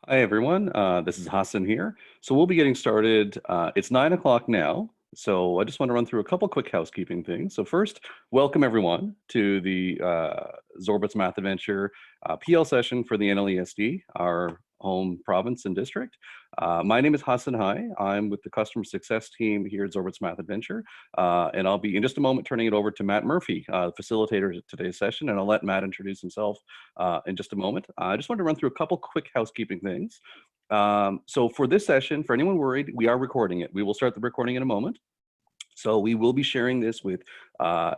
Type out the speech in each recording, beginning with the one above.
Hi, everyone. This is Hassan here. So we'll be getting started. It's 9 o'clock now. So I just want to run through a couple quick housekeeping things. So first, welcome everyone to the Zorbit's Math Adventure PL session for the NLESD, our home province and district. My name is Hassan Hai. I'm with the customer success team here at Zorbit's Math Adventure. And I'll be in just a moment turning it over to Matt Murphy, facilitator of today's session, and I'll let Matt introduce himself in just a moment. I just wanted to run through a couple quick housekeeping things. So for this session, for anyone worried, we are recording it. We will start the recording in a moment. So we will be sharing this with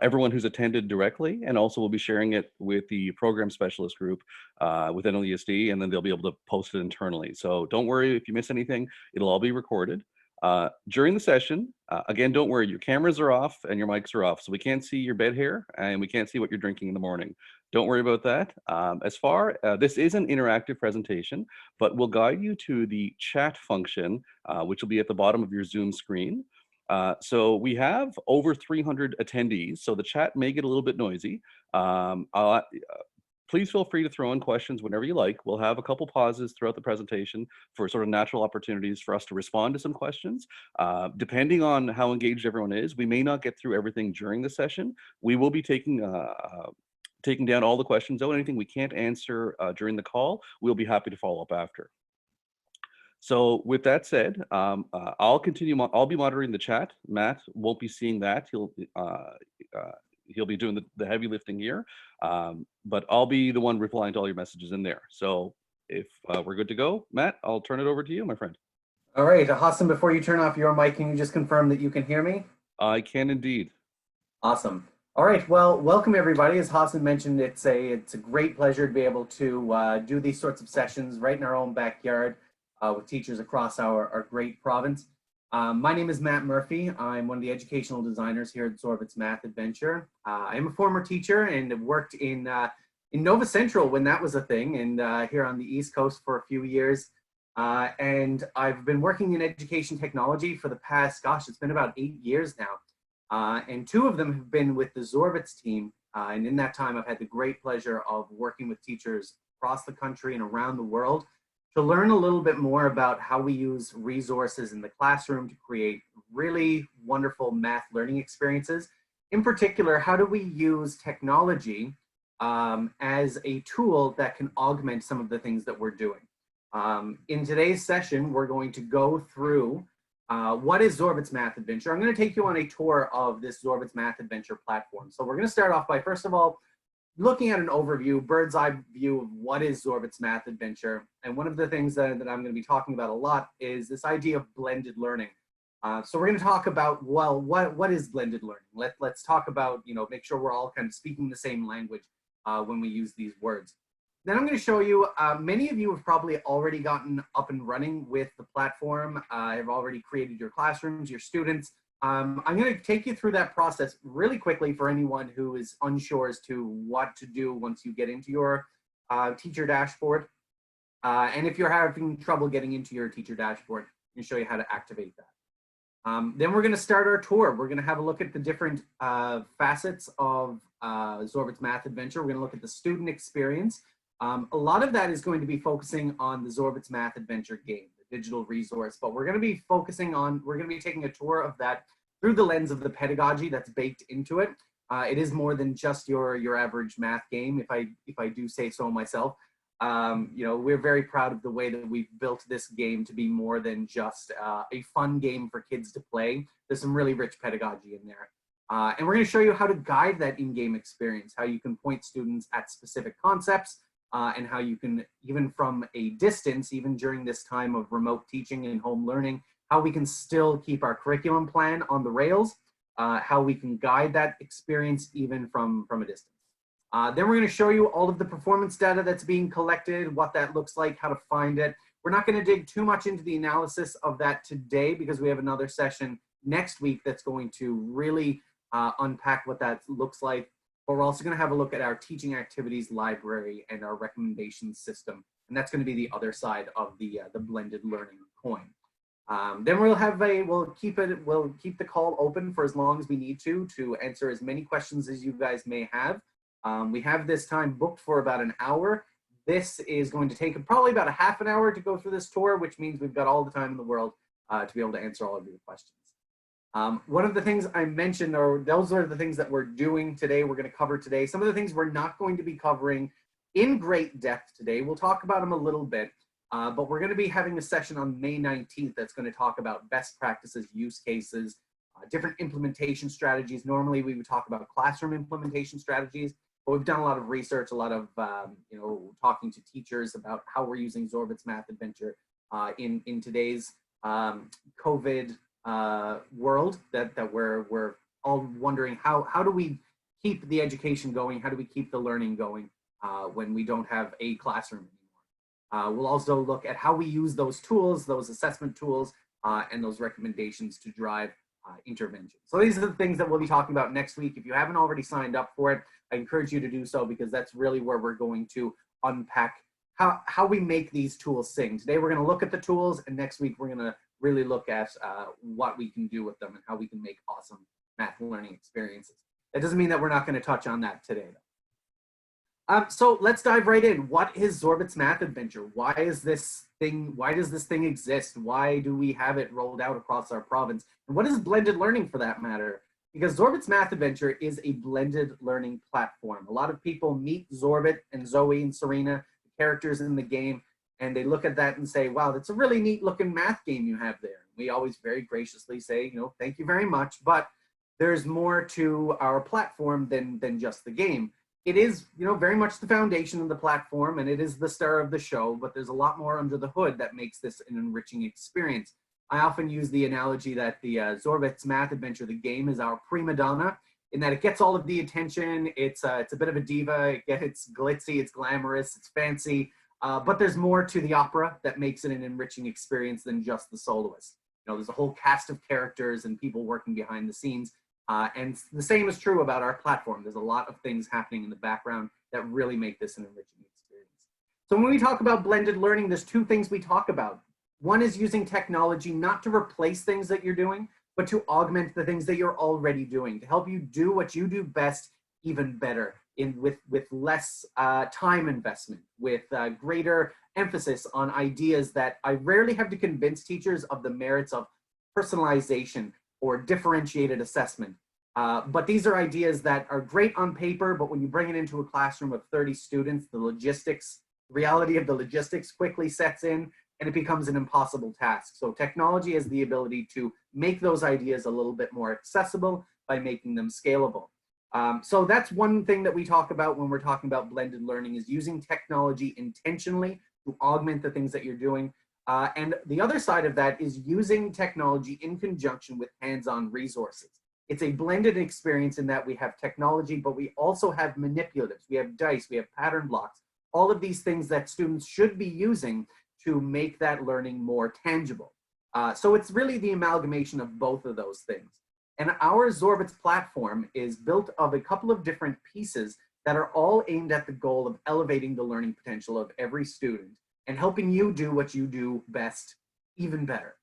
everyone who's attended directly, and also we'll be sharing it with the program specialist group with NLESD, and then they'll be able to post it internally. So don't worry if you miss anything, it'll all be recorded. During the session, again, don't worry, your cameras are off and your mics are off, so we can't see your bed hair and we can't see what you're drinking in the morning. Don't worry about that. This is an interactive presentation, but we'll guide you to the chat function, which will be at the bottom of your Zoom screen. So we have over 300 attendees, so the chat may get a little bit noisy. Please feel free to throw in questions whenever you like. We'll have a couple pauses throughout the presentation for sort of natural opportunities for us to respond to some questions. Depending on how engaged everyone is, we may not get through everything during the session. We will be taking down all the questions. Anything we can't answer during the call, we'll be happy to follow up after. So with that said, I'll be monitoring the chat. Matt won't be seeing that. He'll be doing the heavy lifting here, but I'll be the one replying to all your messages in there. So if we're good to go, Matt, I'll turn it over to you, my friend. All right, Hassan, before you turn off your mic, can you just confirm that you can hear me? I can indeed. Awesome. All right, well, welcome everybody. As Hassan mentioned, it's a great pleasure to be able to do these sorts of sessions right in our own backyard with teachers across our great province. My name is Matt Murphy. I'm one of the educational designers here at Zorbit's Math Adventure. I'm a former teacher and have worked in Nova Central when that was a thing, and here on the East Coast for a few years. And I've been working in education technology for the past, gosh, it's been about 8 years now. And 2 of them have been with the Zorbit's team. And in that time, I've had the great pleasure of working with teachers across the country and around the world to learn a little bit more about how we use resources in the classroom to create really wonderful math learning experiences. In particular, how do we use technology as a tool that can augment some of the things that we're doing? In today's session, we're going to go through what is Zorbit's Math Adventure. I'm going to take you on a tour of this Zorbit's Math Adventure platform. So we're going to start off by, first of all, looking at an overview, bird's eye view of what is Zorbit's Math Adventure. And one of the things that I'm going to be talking about a lot is this idea of blended learning. So we're going to talk about, well, what is blended learning? Let's talk about, make sure we're all kind of speaking the same language when we use these words. Then I'm going to show you, many of you have probably already gotten up and running with the platform, have already created your classrooms, your students. I'm going to take you through that process really quickly for anyone who is unsure as to what to do once you get into your teacher dashboard. And if you're having trouble getting into your teacher dashboard, I'm going to show you how to activate that. Then we're going to start our tour. We're going to have a look at the different facets of Zorbit's Math Adventure. We're going to look at the student experience. A lot of that is going to be focusing on the Zorbit's Math Adventure game, the digital resource, but we're going to be taking a tour of that through the lens of the pedagogy that's baked into it. It is more than just your average math game, if I do say so myself. We're very proud of the way that we've built this game to be more than just a fun game for kids to play. There's some really rich pedagogy in there. And we're going to show you how to guide that in-game experience, how you can point students at specific concepts, and how you can, even from a distance, even during this time of remote teaching and home learning, how we can still keep our curriculum plan on the rails, how we can guide that experience even from a distance. Then we're going to show you all of the performance data that's being collected, what that looks like, how to find it. We're not going to dig too much into the analysis of that today because we have another session next week that's going to really unpack what that looks like. But we're also going to have a look at our teaching activities library and our recommendation system. And that's going to be the other side of the blended learning coin. Then we'll keep the call open for as long as we need to answer as many questions as you guys may have. We have this time booked for about an hour. this is going to take probably about a half an hour to go through this tour, which means we've got all the time in the world to be able to answer all of your questions. One of the things I mentioned, or those are the things that we're doing today, we're going to cover today. Some of the things we're not going to be covering in great depth today. We'll talk about them a little bit, but we're going to be having a session on May 19th that's going to talk about best practices, use cases, different implementation strategies. Normally we would talk about classroom implementation strategies, but we've done a lot of research, a lot of talking to teachers about how we're using Zorbit's Math Adventure in today's COVID world that we're all wondering how do we keep the education going? How do we keep the learning going when we don't have a classroom anymore? We'll also look at how we use those tools, those assessment tools, and those recommendations to drive intervention. So these are the things that we'll be talking about next week. If you haven't already signed up for it, I encourage you to do so, because that's really where we're going to unpack how we make these tools sing. Today we're going to look at the tools, and next week we're going to really look at what we can do with them and how we can make awesome math learning experiences. That doesn't mean that we're not going to touch on that today, though. So let's dive right in. What is Zorbit's Math Adventure? Why does this thing exist? Why do we have it rolled out across our province? And what is blended learning, for that matter? Because Zorbit's Math Adventure is a blended learning platform. A lot of people meet Zorbit and Zoe and Serena, the characters in the game, and they look at that and say, wow, that's a really neat looking math game you have there. We always very graciously say, thank you very much, but there's more to our platform than just the game. It is, very much the foundation of the platform, and it is the star of the show, but there's a lot more under the hood that makes this an enriching experience. I often use the analogy that the Zorbit's Math Adventure, the game, is our prima donna, in that it gets all of the attention. It's a bit of a diva. It's glitzy, it's glamorous, it's fancy, but there's more to the opera that makes it an enriching experience than just the soloist. There's a whole cast of characters and people working behind the scenes. And the same is true about our platform. There's a lot of things happening in the background that really make this an enriching experience. So when we talk about blended learning, there's two things we talk about. One is using technology not to replace things that you're doing, but to augment the things that you're already doing, to help you do what you do best even better, with less time investment, with greater emphasis on ideas that I rarely have to convince teachers of the merits of personalization or differentiated assessment. But these are ideas that are great on paper, but when you bring it into a classroom of 30 students, the reality of the logistics quickly sets in, and it becomes an impossible task. So technology has the ability to make those ideas a little bit more accessible by making them scalable. So that's one thing that we talk about when we're talking about blended learning, is using technology intentionally to augment the things that you're doing. And the other side of that is using technology in conjunction with hands-on resources. It's a blended experience in that we have technology, but we also have manipulatives. We have dice, we have pattern blocks, all of these things that students should be using to make that learning more tangible. So it's really the amalgamation of both of those things. And our Zorbit's platform is built of a couple of different pieces that are all aimed at the goal of elevating the learning potential of every student and helping you do what you do best even better.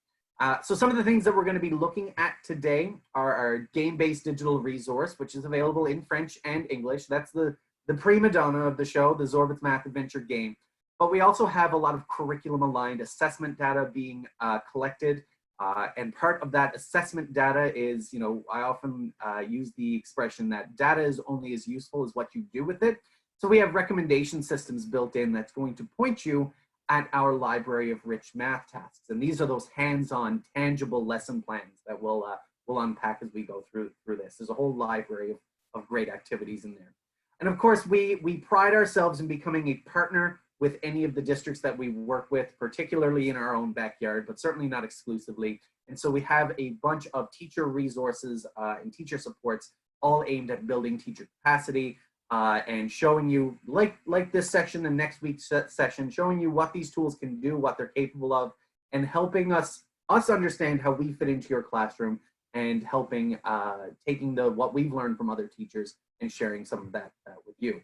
So some of the things that we're going to be looking at today are our game-based digital resource, which is available in French and English. That's the prima donna of the show, the Zorbit's Math Adventure game. But we also have a lot of curriculum-aligned assessment data being collected. And part of that assessment data is, I often use the expression that data is only as useful as what you do with it. So we have recommendation systems built in that's going to point you at our library of rich math tasks. And these are those hands-on, tangible lesson plans that we'll unpack as we go through this. There's a whole library of great activities in there. And of course, we pride ourselves in becoming a partner with any of the districts that we work with, particularly in our own backyard, but certainly not exclusively. And so we have a bunch of teacher resources and teacher supports, all aimed at building teacher capacity and showing you, like this section and next week's session, showing you what these tools can do, what they're capable of, and helping us understand how we fit into your classroom, and helping taking what we've learned from other teachers and sharing some of that with you.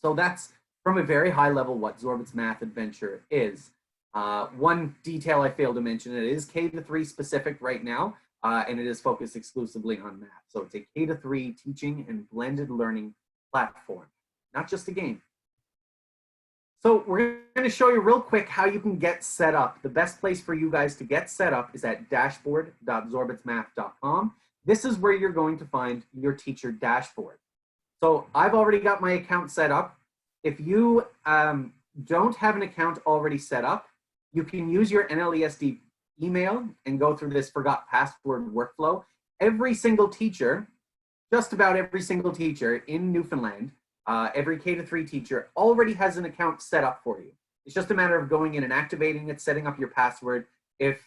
So that's, from a very high level, what Zorbit's Math Adventure is. One detail I failed to mention, it is K-3 specific right now, and it is focused exclusively on math. So it's a K-3 teaching and blended learning platform, not just a game. So we're going to show you real quick how you can get set up. The best place for you guys to get set up is at dashboard.zorbitsmath.com. This is where you're going to find your teacher dashboard. So I've already got my account set up. If you don't have an account already set up, you can use your NLESD email and go through this forgot password workflow. Every single teacher, just about every single teacher in Newfoundland, every K-3 teacher already has an account set up for you. It's just a matter of going in and activating it, setting up your password. If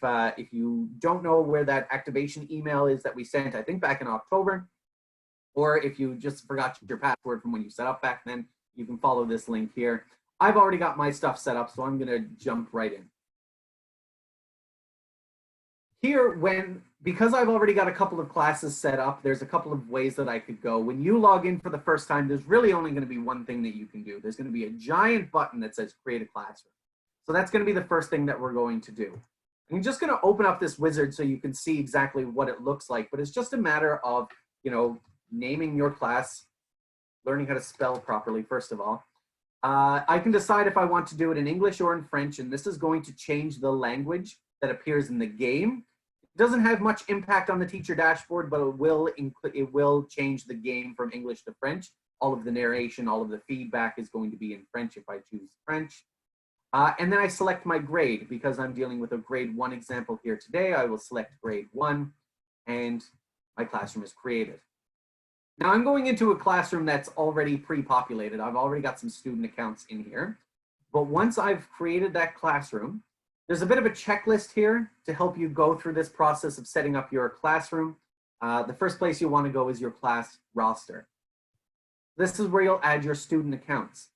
you don't know where that activation email is that we sent, I think back in October, or if you just forgot your password from when you set up back then, you can follow this link here. I've already got my stuff set up, so I'm gonna jump right in. Here, because I've already got a couple of classes set up, there's a couple of ways that I could go. When you log in for the first time, there's really only going to be one thing that you can do. There's going to be a giant button that says create a classroom. So that's going to be the first thing that we're going to do. I'm just going to open up this wizard so you can see exactly what it looks like, but it's just a matter of, naming your class, learning how to spell properly, first of all. I can decide if I want to do it in English or in French, and this is going to change the language that appears in the game. It doesn't have much impact on the teacher dashboard, but it will change the game from English to French. All of the narration, all of the feedback is going to be in French if I choose French. And then I select my grade. Because I'm dealing with a grade 1 example here today, I will select grade 1 and my classroom is created. Now I'm going into a classroom that's already pre-populated. I've already got some student accounts in here. But once I've created that classroom, there's a bit of a checklist here to help you go through this process of setting up your classroom. The first place you want to go is your class roster. This is where you'll add your student accounts.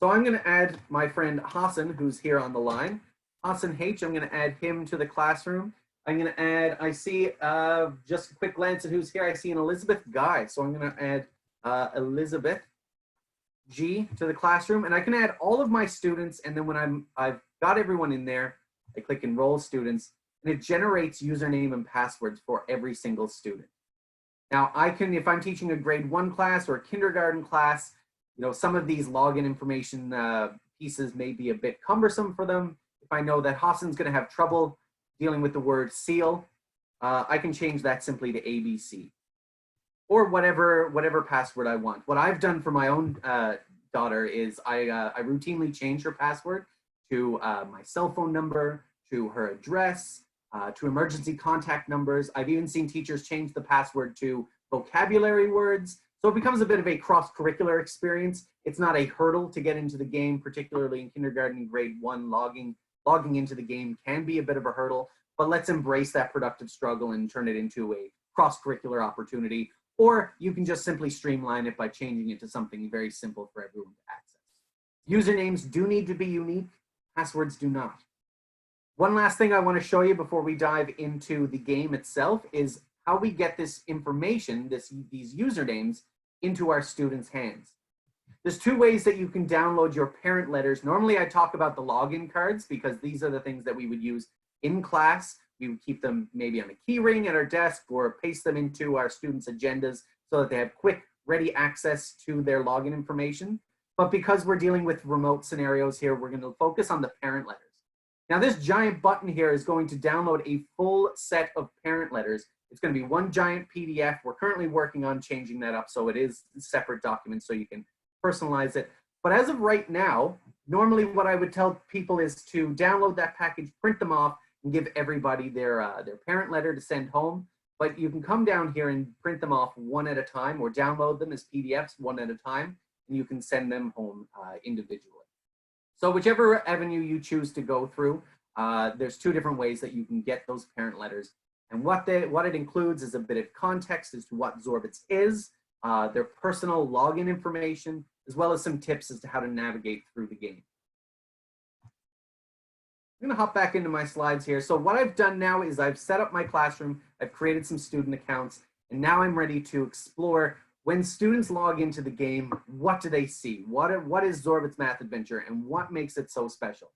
So I'm going to add my friend Hassan, who's here on the line. Hassan H, I'm going to add him to the classroom. I'm going to add, I see, just a quick glance at who's here. I see an Elizabeth Guy. So I'm going to add Elizabeth G to the classroom. And I can add all of my students. And then when I've got everyone in there, I click enroll students, and it generates username and passwords for every single student. Now I can, if I'm teaching a grade 1 class or a kindergarten class, some of these login information pieces may be a bit cumbersome for them. If I know that Hassan's going to have trouble dealing with the word seal, I can change that simply to ABC or whatever password I want. What I've done for my own daughter is I routinely change her password to my cell phone number, to her address, to emergency contact numbers. I've even seen teachers change the password to vocabulary words. So it becomes a bit of a cross-curricular experience. It's not a hurdle to get into the game, particularly in kindergarten and grade 1. Logging into the game can be a bit of a hurdle, but let's embrace that productive struggle and turn it into a cross-curricular opportunity. Or you can just simply streamline it by changing it to something very simple for everyone to access. Usernames do need to be unique. Passwords do not. One last thing I want to show you before we dive into the game itself is how we get this information, these usernames, into our students' hands. There's 2 ways that you can download your parent letters. Normally I talk about the login cards because these are the things that we would use in class. We would keep them maybe on a key ring at our desk or paste them into our students' agendas so that they have quick, ready access to their login information. But because we're dealing with remote scenarios here, we're going to focus on the parent letters. Now this giant button here is going to download a full set of parent letters. It's going to be one giant PDF. We're currently working on changing that up so it is separate documents so you can personalize it. But as of right now, normally what I would tell people is to download that package, print them off, and give everybody their parent letter to send home. But you can come down here and print them off one at a time or download them as PDFs one at a time, and you can send them home individually. So whichever avenue you choose to go through, there's 2 different ways that you can get those parent letters. And what it includes is a bit of context as to what Zorbits is, their personal login information, as well as some tips as to how to navigate through the game. I'm going to hop back into my slides here. So what I've done now is I've set up my classroom, I've created some student accounts, and now I'm ready to explore when students log into the game, what do they see? What is Zorbit's Math Adventure and what makes it so special?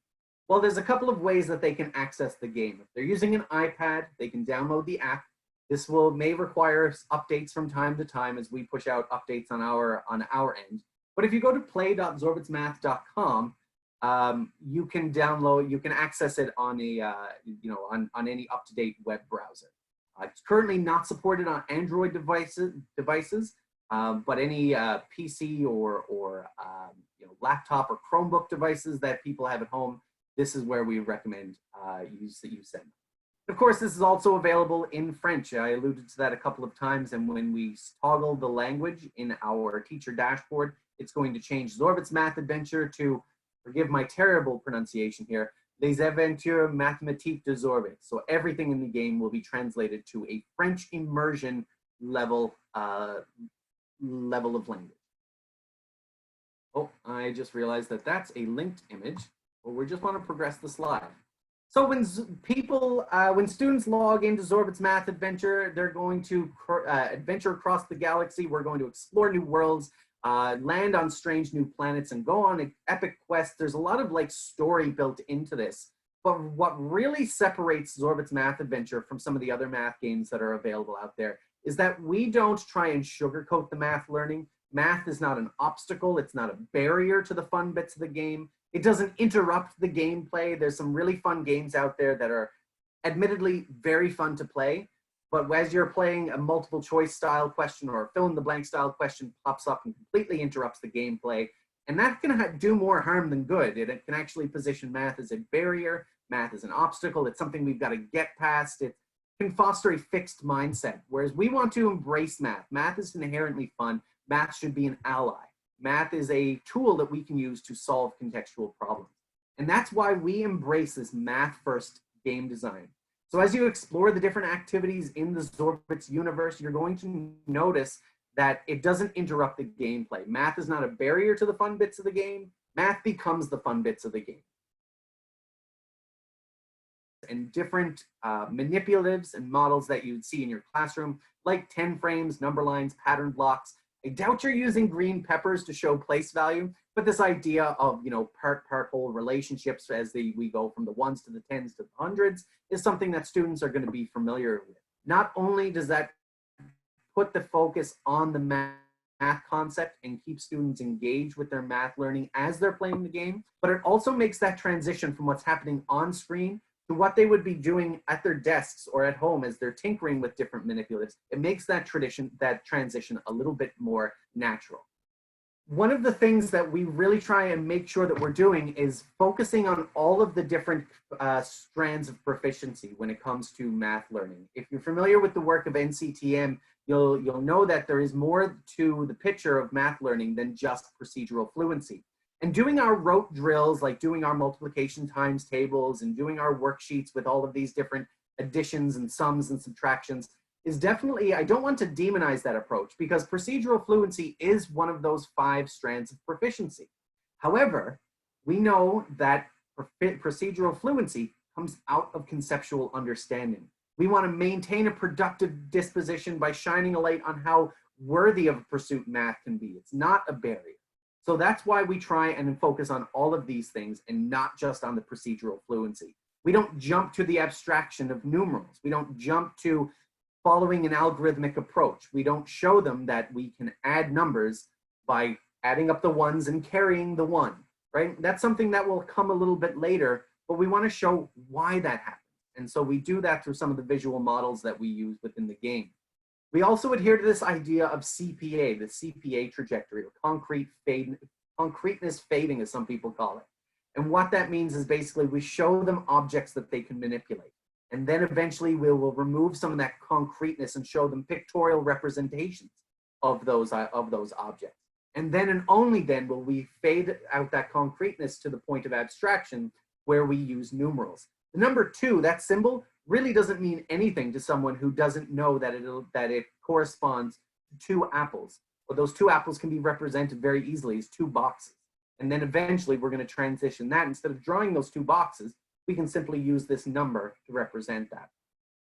Well, there's a couple of ways that they can access the game. If they're using an iPad, they can download the app. This may require updates from time to time as we push out updates on our end. But if you go to play.zorbitsmath.com, you can download, you can access it on a, on any up-to-date web browser. It's currently not supported on Android devices, but any PC or laptop or Chromebook devices that people have at home, this is where we recommend you send. Of course, this is also available in French. I alluded to that a couple of times, and when we toggle the language in our teacher dashboard, it's going to change Zorbit's Math Adventure to, forgive my terrible pronunciation here, Les Aventures Mathématiques de Zorbit. So everything in the game will be translated to a French immersion level of language. Oh, I just realized that that's a linked image. Well, we just want to progress the slide. So when students log into Zorbit's Math Adventure, they're going to adventure across the galaxy. We're going to explore new worlds, land on strange new planets, and go on epic quests. There's a lot of story built into this. But what really separates Zorbit's Math Adventure from some of the other math games that are available out there is that we don't try and sugarcoat the math learning. Math is not an obstacle. It's not a barrier to the fun bits of the game. It doesn't interrupt the gameplay. There's some really fun games out there that are admittedly very fun to play, but as you're playing a multiple choice style question or a fill in the blank style question pops up and completely interrupts the gameplay, and that can do more harm than good. It can actually position math as a barrier, math as an obstacle. It's something we've got to get past. It can foster a fixed mindset, whereas we want to embrace math. Math is inherently fun. Math should be an ally. Math is a tool that we can use to solve contextual problems. And that's why we embrace this math-first game design. So as you explore the different activities in the Zorbit's universe, you're going to notice that it doesn't interrupt the gameplay. Math is not a barrier to the fun bits of the game. Math becomes the fun bits of the game. And different manipulatives and models that you'd see in your classroom, like 10 frames, number lines, pattern blocks. I doubt you're using green peppers to show place value, but this idea of, part whole relationships as we go from the ones to the tens to the hundreds is something that students are going to be familiar with. Not only does that put the focus on the math concept and keep students engaged with their math learning as they're playing the game, but it also makes that transition from what's happening on screen to what they would be doing at their desks or at home as they're tinkering with different manipulatives. It makes that transition a little bit more natural. One of the things that we really try and make sure that we're doing is focusing on all of the different strands of proficiency when it comes to math learning. If you're familiar with the work of NCTM, you'll know that there is more to the picture of math learning than just procedural fluency. And doing our rote drills, like doing our multiplication times tables and doing our worksheets with all of these different additions and sums and subtractions is definitely, I don't want to demonize that approach because procedural fluency is one of those 5 strands of proficiency. However, we know that procedural fluency comes out of conceptual understanding. We want to maintain a productive disposition by shining a light on how worthy of a pursuit math can be. It's not a barrier. So that's why we try and focus on all of these things and not just on the procedural fluency. We don't jump to the abstraction of numerals. We don't jump to following an algorithmic approach. We don't show them that we can add numbers by adding up the ones and carrying the one, right? That's something that will come a little bit later, but we want to show why that happens. And so we do that through some of the visual models that we use within the game. We also adhere to this idea of CPA, the CPA trajectory, or concreteness fading, as some people call it. And what that means is basically we show them objects that they can manipulate. And then eventually we will remove some of that concreteness and show them pictorial representations of those objects. And then and only then will we fade out that concreteness to the point of abstraction where we use numerals. The number 2, that symbol, really doesn't mean anything to someone who doesn't know that it corresponds to 2 apples. But those 2 apples can be represented very easily as 2 boxes. And then eventually we're going to transition that. Instead of drawing those 2 boxes, we can simply use this number to represent that.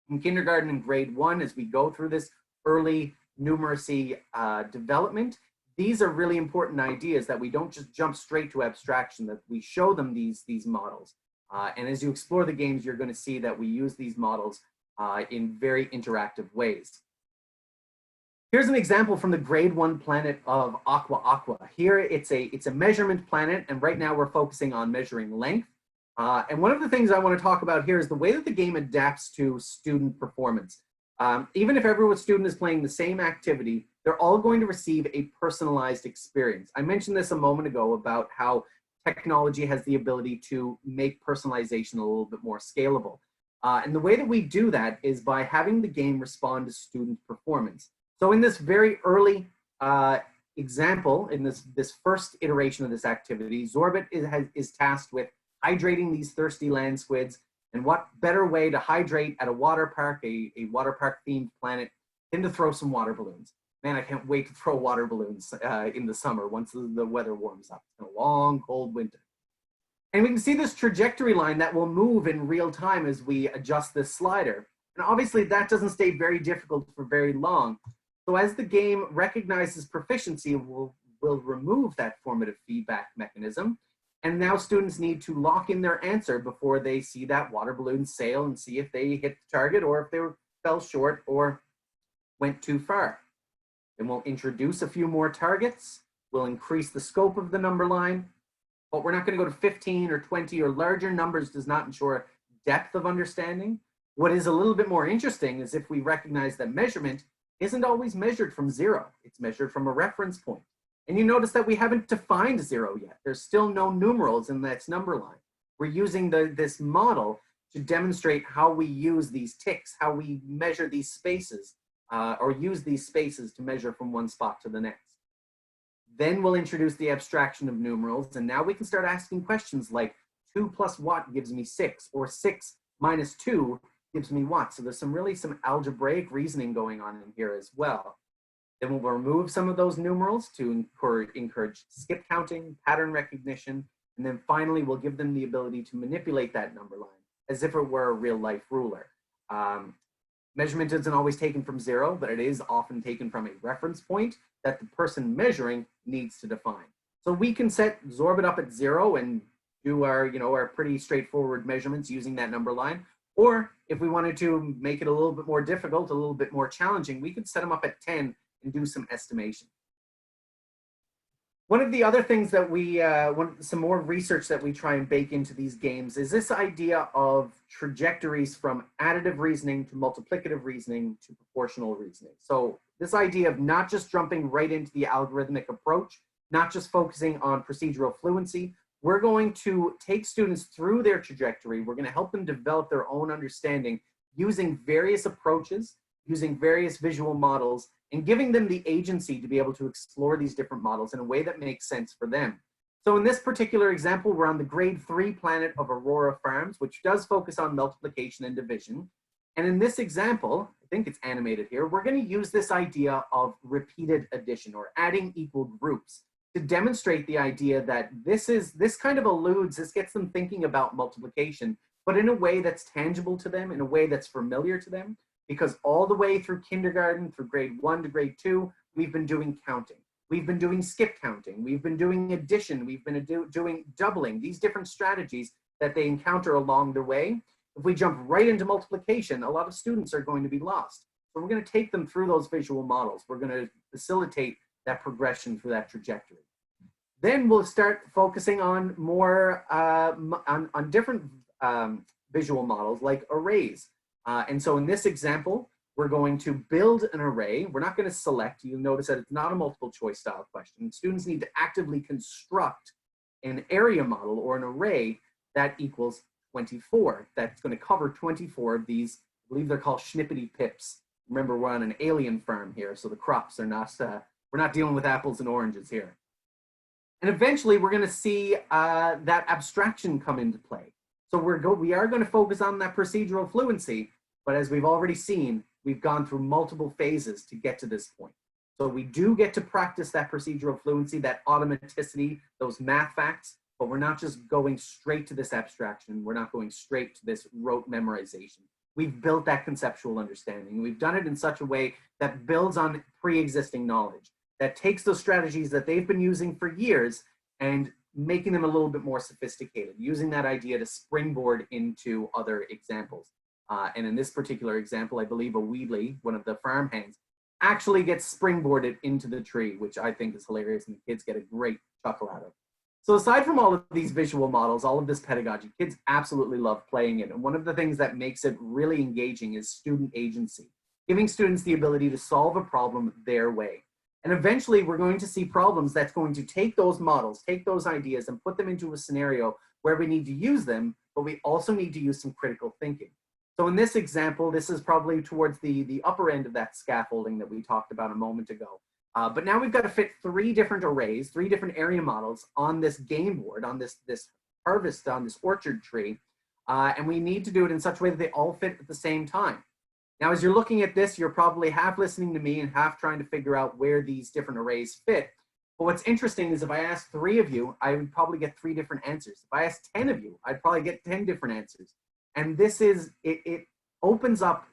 In kindergarten and grade 1, as we go through this early numeracy development, these are really important ideas that we don't just jump straight to abstraction, that we show them these models. And as you explore the games, you're going to see that we use these models in very interactive ways. Here's an example from the grade 1 planet of Aqua Aqua. Here it's a measurement planet, and right now we're focusing on measuring length. And one of the things I want to talk about here is the way that the game adapts to student performance. Even if every student is playing the same activity, they're all going to receive a personalized experience. I mentioned this a moment ago about how technology has the ability to make personalization a little bit more scalable. And the way that we do that is by having the game respond to student performance. So in this very early example, in this first iteration of this activity, Zorbit is tasked with hydrating these thirsty land squids. And what better way to hydrate at a water park, a water park themed planet, than to throw some water balloons. Man, I can't wait to throw water balloons in the summer once the weather warms up. It's been a long, cold winter. And we can see this trajectory line that will move in real time as we adjust this slider. And obviously that doesn't stay very difficult for very long. So as the game recognizes proficiency, we'll remove that formative feedback mechanism. And now students need to lock in their answer before they see that water balloon sail and see if they hit the target or if they fell short or went too far. Then we'll introduce a few more targets. We'll increase the scope of the number line, but we're not going to go to 15 or 20 or larger numbers does not ensure depth of understanding. What is a little bit more interesting is if we recognize that measurement isn't always measured from 0. It's measured from a reference point. And you notice that we haven't defined 0 yet. There's still no numerals in that number line. We're using this model to demonstrate how we use these ticks, how we measure these spaces, or use these spaces to measure from one spot to the next. Then we'll introduce the abstraction of numerals, and now we can start asking questions like 2 plus what gives me 6, or 6 minus 2 gives me what? So there's some algebraic reasoning going on in here as well. Then we'll remove some of those numerals to encourage skip counting, pattern recognition, and then finally we'll give them the ability to manipulate that number line as if it were a real life ruler. Measurement isn't always taken from 0, but it is often taken from a reference point that the person measuring needs to define. So we can set Zorbit up at 0 and do our pretty straightforward measurements using that number line. Or if we wanted to make it a little bit more difficult, a little bit more challenging, we could set them up at 10 and do some estimation. One of the other things that some more research that we try and bake into these games is this idea of trajectories from additive reasoning to multiplicative reasoning to proportional reasoning. So this idea of not just jumping right into the algorithmic approach, not just focusing on procedural fluency, we're going to take students through their trajectory. We're going to help them develop their own understanding using various approaches, using various visual models, and giving them the agency to be able to explore these different models in a way that makes sense for them. So in this particular example, we're on the grade 3 planet of Aurora Farms, which does focus on multiplication and division. And in this example, I think it's animated here, we're going to use this idea of repeated addition or adding equal groups to demonstrate the idea that this gets them thinking about multiplication, but in a way that's tangible to them, in a way that's familiar to them, because all the way through kindergarten, through grade 1 to grade 2, we've been doing counting. We've been doing skip counting. We've been doing addition. We've been doing doubling, these different strategies that they encounter along the way. If we jump right into multiplication, a lot of students are going to be lost. So we're going to take them through those visual models. We're going to facilitate that progression through that trajectory. Then we'll start focusing on more on different visual models like arrays. And so in this example, we're going to build an array. We're not going to select. You'll notice that it's not a multiple choice style question. Students need to actively construct an area model or an array that equals 24. That's going to cover 24 of these, I believe they're called schnippity pips. Remember, we're on an alien farm here, so the crops are not, we're not dealing with apples and oranges here. And eventually we're going to see that abstraction come into play. So we are going to focus on that procedural fluency, but as we've already seen, we've gone through multiple phases to get to this point. So we do get to practice that procedural fluency, that automaticity, those math facts, but we're not just going straight to this abstraction. We're not going straight to this rote memorization. We've built that conceptual understanding. We've done it in such a way that builds on pre-existing knowledge, that takes those strategies that they've been using for years and making them a little bit more sophisticated, using that idea to springboard into other examples. And in this particular example, I believe a Wheatley, one of the farm hands, actually gets springboarded into the tree, which I think is hilarious and the kids get a great chuckle out of. So aside from all of these visual models, all of this pedagogy, kids absolutely love playing it. And one of the things that makes it really engaging is student agency, giving students the ability to solve a problem their way. And eventually we're going to see problems that's going to take those models, take those ideas and put them into a scenario where we need to use them, but we also need to use some critical thinking. So in this example, this is probably towards the upper end of that scaffolding that we talked about a moment ago. But now we've got to fit 3 different arrays, 3 different area models on this game board, on this harvest, on this orchard tree. And we need to do it in such a way that they all fit at the same time. Now, as you're looking at this, you're probably half listening to me and half trying to figure out where these different arrays fit. But what's interesting is if I asked 3 of you, I would probably get 3 different answers. If I asked 10 of you, I'd probably get 10 different answers. And this is, it opens up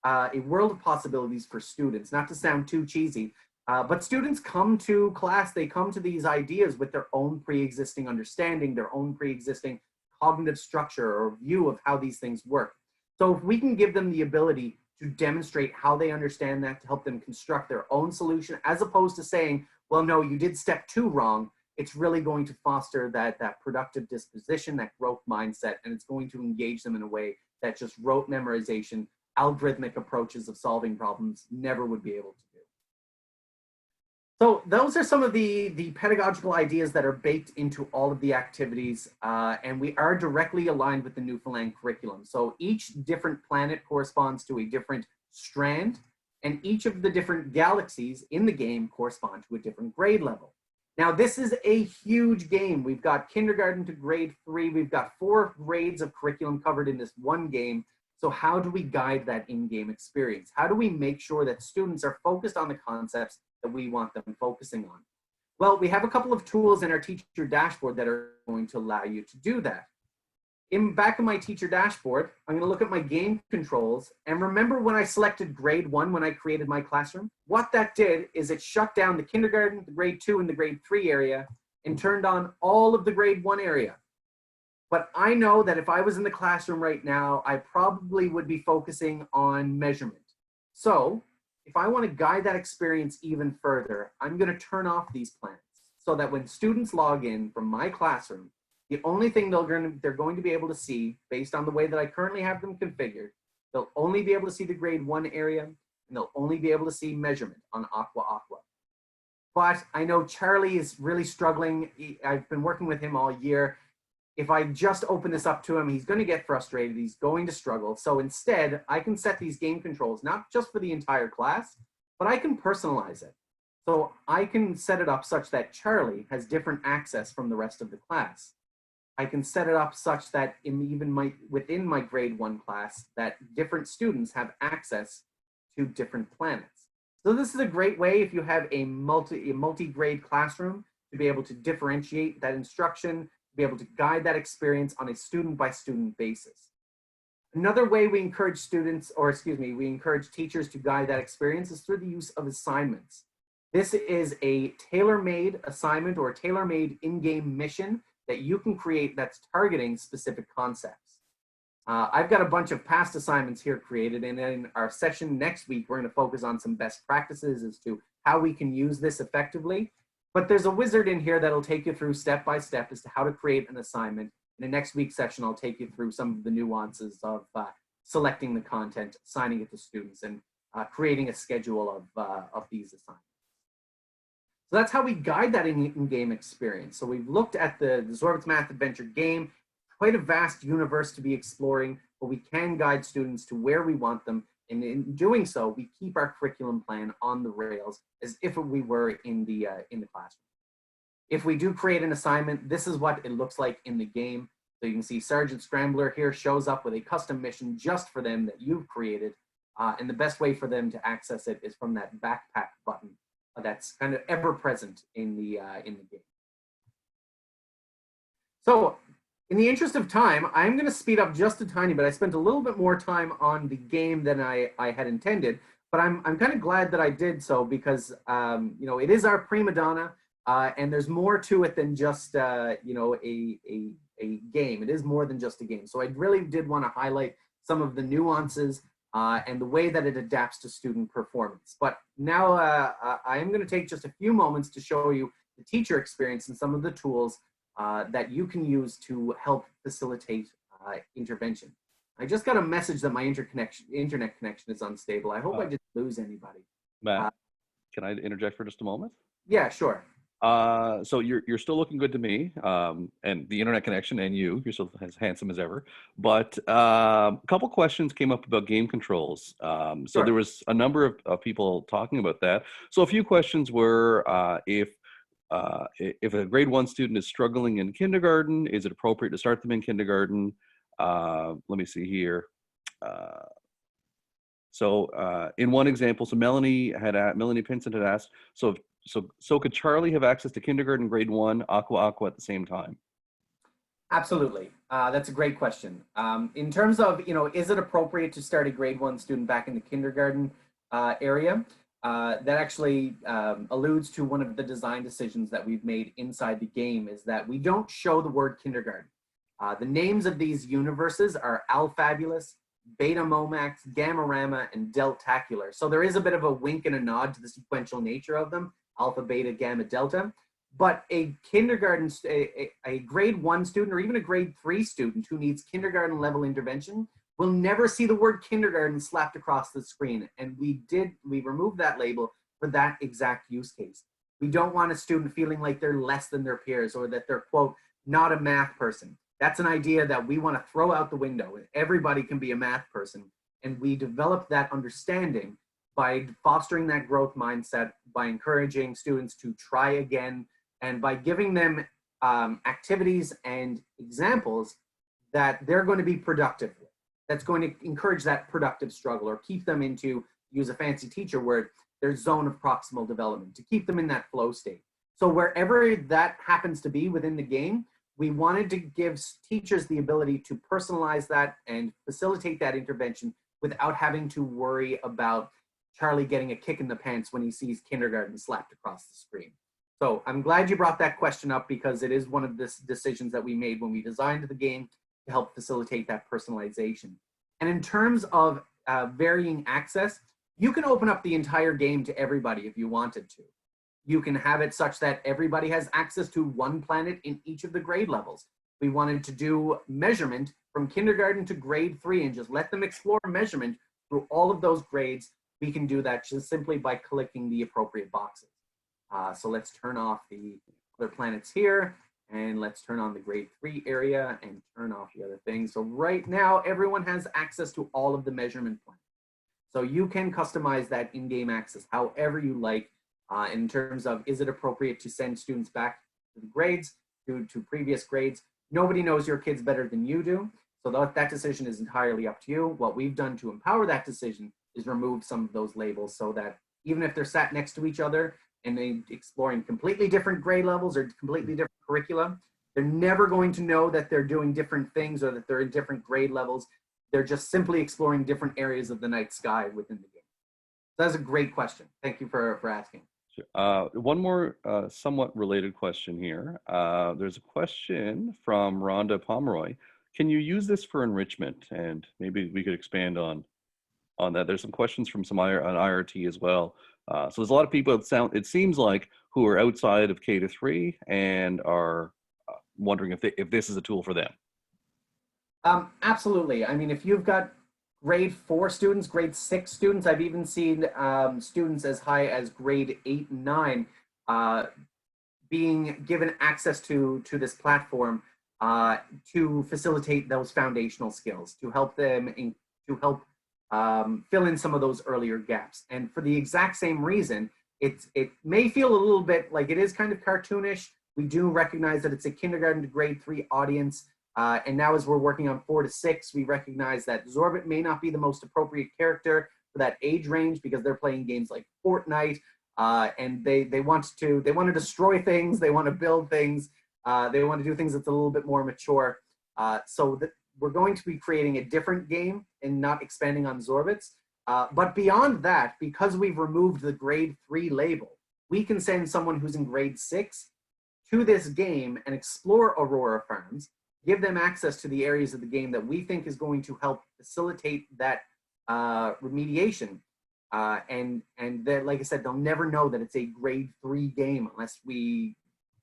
a world of possibilities for students, not to sound too cheesy, but students come to class, they come to these ideas with their own pre-existing understanding, their own pre-existing cognitive structure or view of how these things work. So if we can give them the ability to demonstrate how they understand that, to help them construct their own solution, as opposed to saying, well, no, you did step 2 wrong, it's really going to foster that productive disposition, that growth mindset, and it's going to engage them in a way that just rote memorization, algorithmic approaches of solving problems never would be able to do. So those are some of the pedagogical ideas that are baked into all of the activities, and we are directly aligned with the Newfoundland curriculum. So each different planet corresponds to a different strand, and each of the different galaxies in the game correspond to a different grade level. Now, this is a huge game. We've got kindergarten to grade 3. We've got 4 grades of curriculum covered in this one game. So how do we guide that in-game experience? How do we make sure that students are focused on the concepts that we want them focusing on? Well, we have a couple of tools in our teacher dashboard that are going to allow you to do that. In back of my teacher dashboard, I'm going to look at my game controls, and remember when I selected grade 1 when I created my classroom? What that did is it shut down the kindergarten, the grade 2, and the grade 3 area and turned on all of the grade 1 area. But I know that if I was in the classroom right now, I probably would be focusing on measurement. So if I want to guide that experience even further, I'm going to turn off these plans so that when students log in from my classroom, the only thing they're going to be able to see, based on the way that I currently have them configured, they'll only be able to see the grade 1 area, and they'll only be able to see measurement on Aqua Aqua. But I know Charlie is really struggling. I've been working with him all year. If I just open this up to him, he's going to get frustrated. He's going to struggle. So instead, I can set these game controls, not just for the entire class, but I can personalize it. So I can set it up such that Charlie has different access from the rest of the class. I can set it up such that within my grade 1 class, that different students have access to different planets. So this is a great way if you have a multi-grade classroom to be able to differentiate that instruction, to be able to guide that experience on a student-by-student basis. Another way we encourage we encourage teachers to guide that experience is through the use of assignments. This is a tailor-made assignment or a tailor-made in-game mission that you can create that's targeting specific concepts. I've got a bunch of past assignments here created, and in our session next week, we're going to focus on some best practices as to how we can use this effectively. But there's a wizard in here that'll take you through step by step as to how to create an assignment. In the next week's session, I'll take you through some of the nuances of selecting the content, assigning it to students, and creating a schedule of these assignments. So that's how we guide that in-game experience. So we've looked at the Zorbit's Math Adventure game, quite a vast universe to be exploring, but we can guide students to where we want them. And in doing so, we keep our curriculum plan on the rails as if we were in the classroom. If we do create an assignment, this is what it looks like in the game. So you can see Sergeant Scrambler here shows up with a custom mission just for them that you've created. And the best way for them to access it is from that backpack button that's kind of ever present in the game. So in the interest of time, I'm going to speed up just a tiny bit. I spent a little bit more time on the game than I had intended, but I'm kind of glad that I did so because it is our prima donna, and there's more to it than just a game. It is more than just a game. So I really did want to highlight some of the nuances and the way that it adapts to student performance. But now I am going to take just a few moments to show you the teacher experience and some of the tools that you can use to help facilitate intervention. I just got a message that my internet connection is unstable. I hope I didn't lose anybody. Matt, can I interject for just a moment? Yeah, sure. So you're still looking good to me, and the internet connection, and you're still as handsome as ever. But a couple questions came up about game controls. So Sure. there was a number of people talking about that. So a few questions were if a grade 1 student is struggling in kindergarten, is it appropriate to start them in kindergarten? Let me see here. In one example, so Melanie Pinson had asked, so could Charlie have access to kindergarten grade 1 aqua at the same time? Absolutely. That's a great question. In terms of, is it appropriate to start a grade 1 student back in the kindergarten area? That actually alludes to one of the design decisions that we've made inside the game, is that we don't show the word kindergarten. The names of these universes are Alfabulous, Beta Momax, Gamma-Rama, and Deltacular. So there is a bit of a wink and a nod to the sequential nature of them, Alpha, Beta, Gamma, Delta. But a kindergarten, a grade 1 student, or even a grade 3 student who needs kindergarten level intervention will never see the word kindergarten slapped across the screen. And we removed that label for that exact use case. We don't want a student feeling like they're less than their peers, or that they're, quote, not a math person. That's an idea that we want to throw out the window. Everybody can be a math person. And we developed that understanding by fostering that growth mindset, by encouraging students to try again, and by giving them activities and examples that they're going to be productive with. That's going to encourage that productive struggle, or keep them into, use a fancy teacher word, their zone of proximal development, to keep them in that flow state. So wherever that happens to be within the game, we wanted to give teachers the ability to personalize that and facilitate that intervention without having to worry about Charlie getting a kick in the pants when he sees kindergarten slapped across the screen. So I'm glad you brought that question up, because it is one of the decisions that we made when we designed the game to help facilitate that personalization. And in terms of varying access, you can open up the entire game to everybody if you wanted to. You can have it such that everybody has access to one planet in each of the grade levels. We wanted to do measurement from kindergarten to grade 3 and just let them explore measurement through all of those grades. We can do that just simply by clicking the appropriate boxes. So let's turn off the other planets here, and let's turn on the grade 3 area and turn off the other things. So right now, everyone has access to all of the measurement planets. So you can customize that in-game access however you like, in terms of, is it appropriate to send students back to the grades, to previous grades? Nobody knows your kids better than you do. So that decision is entirely up to you. What we've done to empower that decision is remove some of those labels, so that even if they're sat next to each other and they exploring completely different grade levels or completely different curriculum, they're never going to know that they're doing different things or that they're in different grade levels. They're just simply exploring different areas of the night sky within the game. So that's a great question. Thank you for asking. One more somewhat related question here. There's a question from Rhonda Pomeroy. Can you use this for enrichment? And maybe we could expand on that. There's some questions from some on IRT as well. So there's a lot of people, it seems like, who are outside of K to 3 and are wondering if this is a tool for them. Absolutely. I mean, if you've got grade 4 students, grade 6 students, I've even seen students as high as grade 8 and 9 being given access to this platform to facilitate those foundational skills, to help them fill in some of those earlier gaps. And for the exact same reason, it may feel a little bit like it is kind of cartoonish. We do recognize that it's a kindergarten to grade 3 audience. And now as we're working on 4 to 6, we recognize that Zorbit may not be the most appropriate character for that age range, because they're playing games like Fortnite, and they want to destroy things, they want to build things, they want to do things that's a little bit more mature. So we're going to be creating a different game and not expanding on Zorbits. But beyond that, because we've removed the grade 3 label, we can send someone who's in grade 6 to this game and explore Aurora Farms, give them access to the areas of the game that we think is going to help facilitate that remediation. And that, like I said, they'll never know that it's a grade 3 game unless we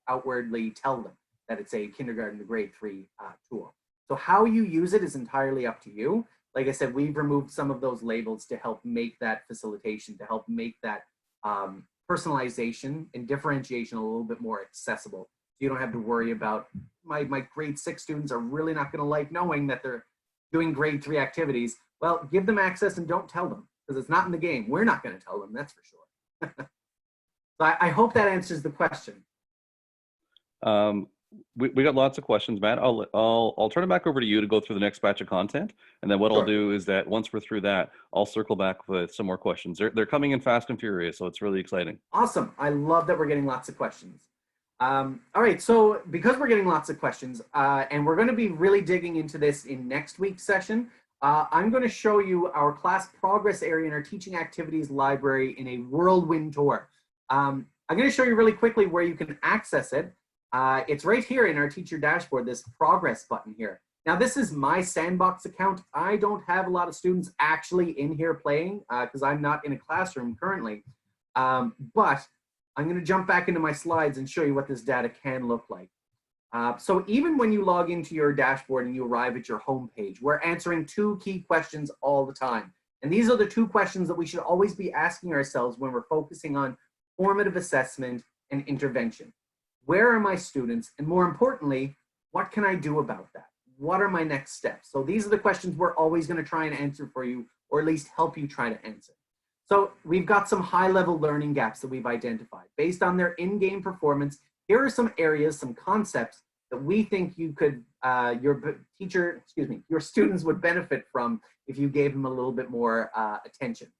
outwardly tell them that it's a kindergarten to grade 3 tool. So how you use it is entirely up to you. Like I said, we've removed some of those labels to help make that facilitation, to help make that personalization and differentiation a little bit more accessible. So you don't have to worry about, my grade 6 students are really not going to like knowing that they're doing grade 3 activities. Well, give them access and don't tell them, because it's not in the game. We're not going to tell them, that's for sure. So I hope that answers the question. We got lots of questions, Matt. I'll turn it back over to you to go through the next batch of content, and then what I'll do is that once we're through that, I'll circle back with some more questions. They're coming in fast and furious, so it's really exciting. Awesome. I love that we're getting lots of questions. All right, so because we're getting lots of questions, and we're going to be really digging into this in next week's session, I'm going to show you our class progress area in our teaching activities library in a whirlwind tour. I'm going to show you really quickly where you can access it. It's right here in our teacher dashboard, this progress button here. Now, this is my sandbox account. I don't have a lot of students actually in here playing because I'm not in a classroom currently. But I'm going to jump back into my slides and show you what this data can look like. So even when you log into your dashboard and you arrive at your home page, we're answering 2 key questions all the time. And these are the 2 questions that we should always be asking ourselves when we're focusing on formative assessment and intervention. Where are my students? And more importantly, what can I do about that? What are my next steps? So these are the questions we're always going to try and answer for you, or at least help you try to answer. So we've got some high-level learning gaps that we've identified. Based on their in-game performance, here are some areas, some concepts that we think you could, your students would benefit from if you gave them a little bit more attention.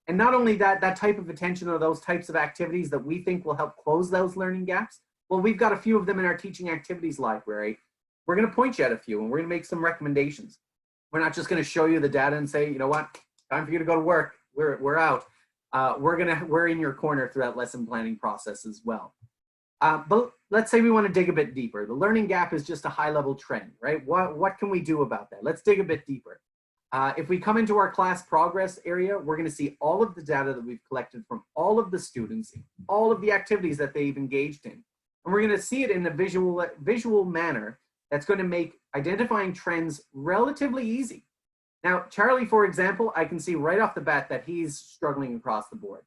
And not only that, that type of attention or those types of activities that we think will help close those learning gaps, well, we've got a few of them in our teaching activities library. We're going to point you at a few and we're going to make some recommendations. We're not just going to show you the data and say, you know what, time for you to go to work. We're out. We're in your corner through that lesson planning process as well. But let's say we want to dig a bit deeper. The learning gap is just a high level trend, right? What can we do about that? Let's dig a bit deeper. If we come into our class progress area, we're going to see all of the data that we've collected from all of the students, all of the activities that they've engaged in. And we're going to see it in a visual manner that's going to make identifying trends relatively easy. Now, Charlie, for example, I can see right off the bat that he's struggling across the board.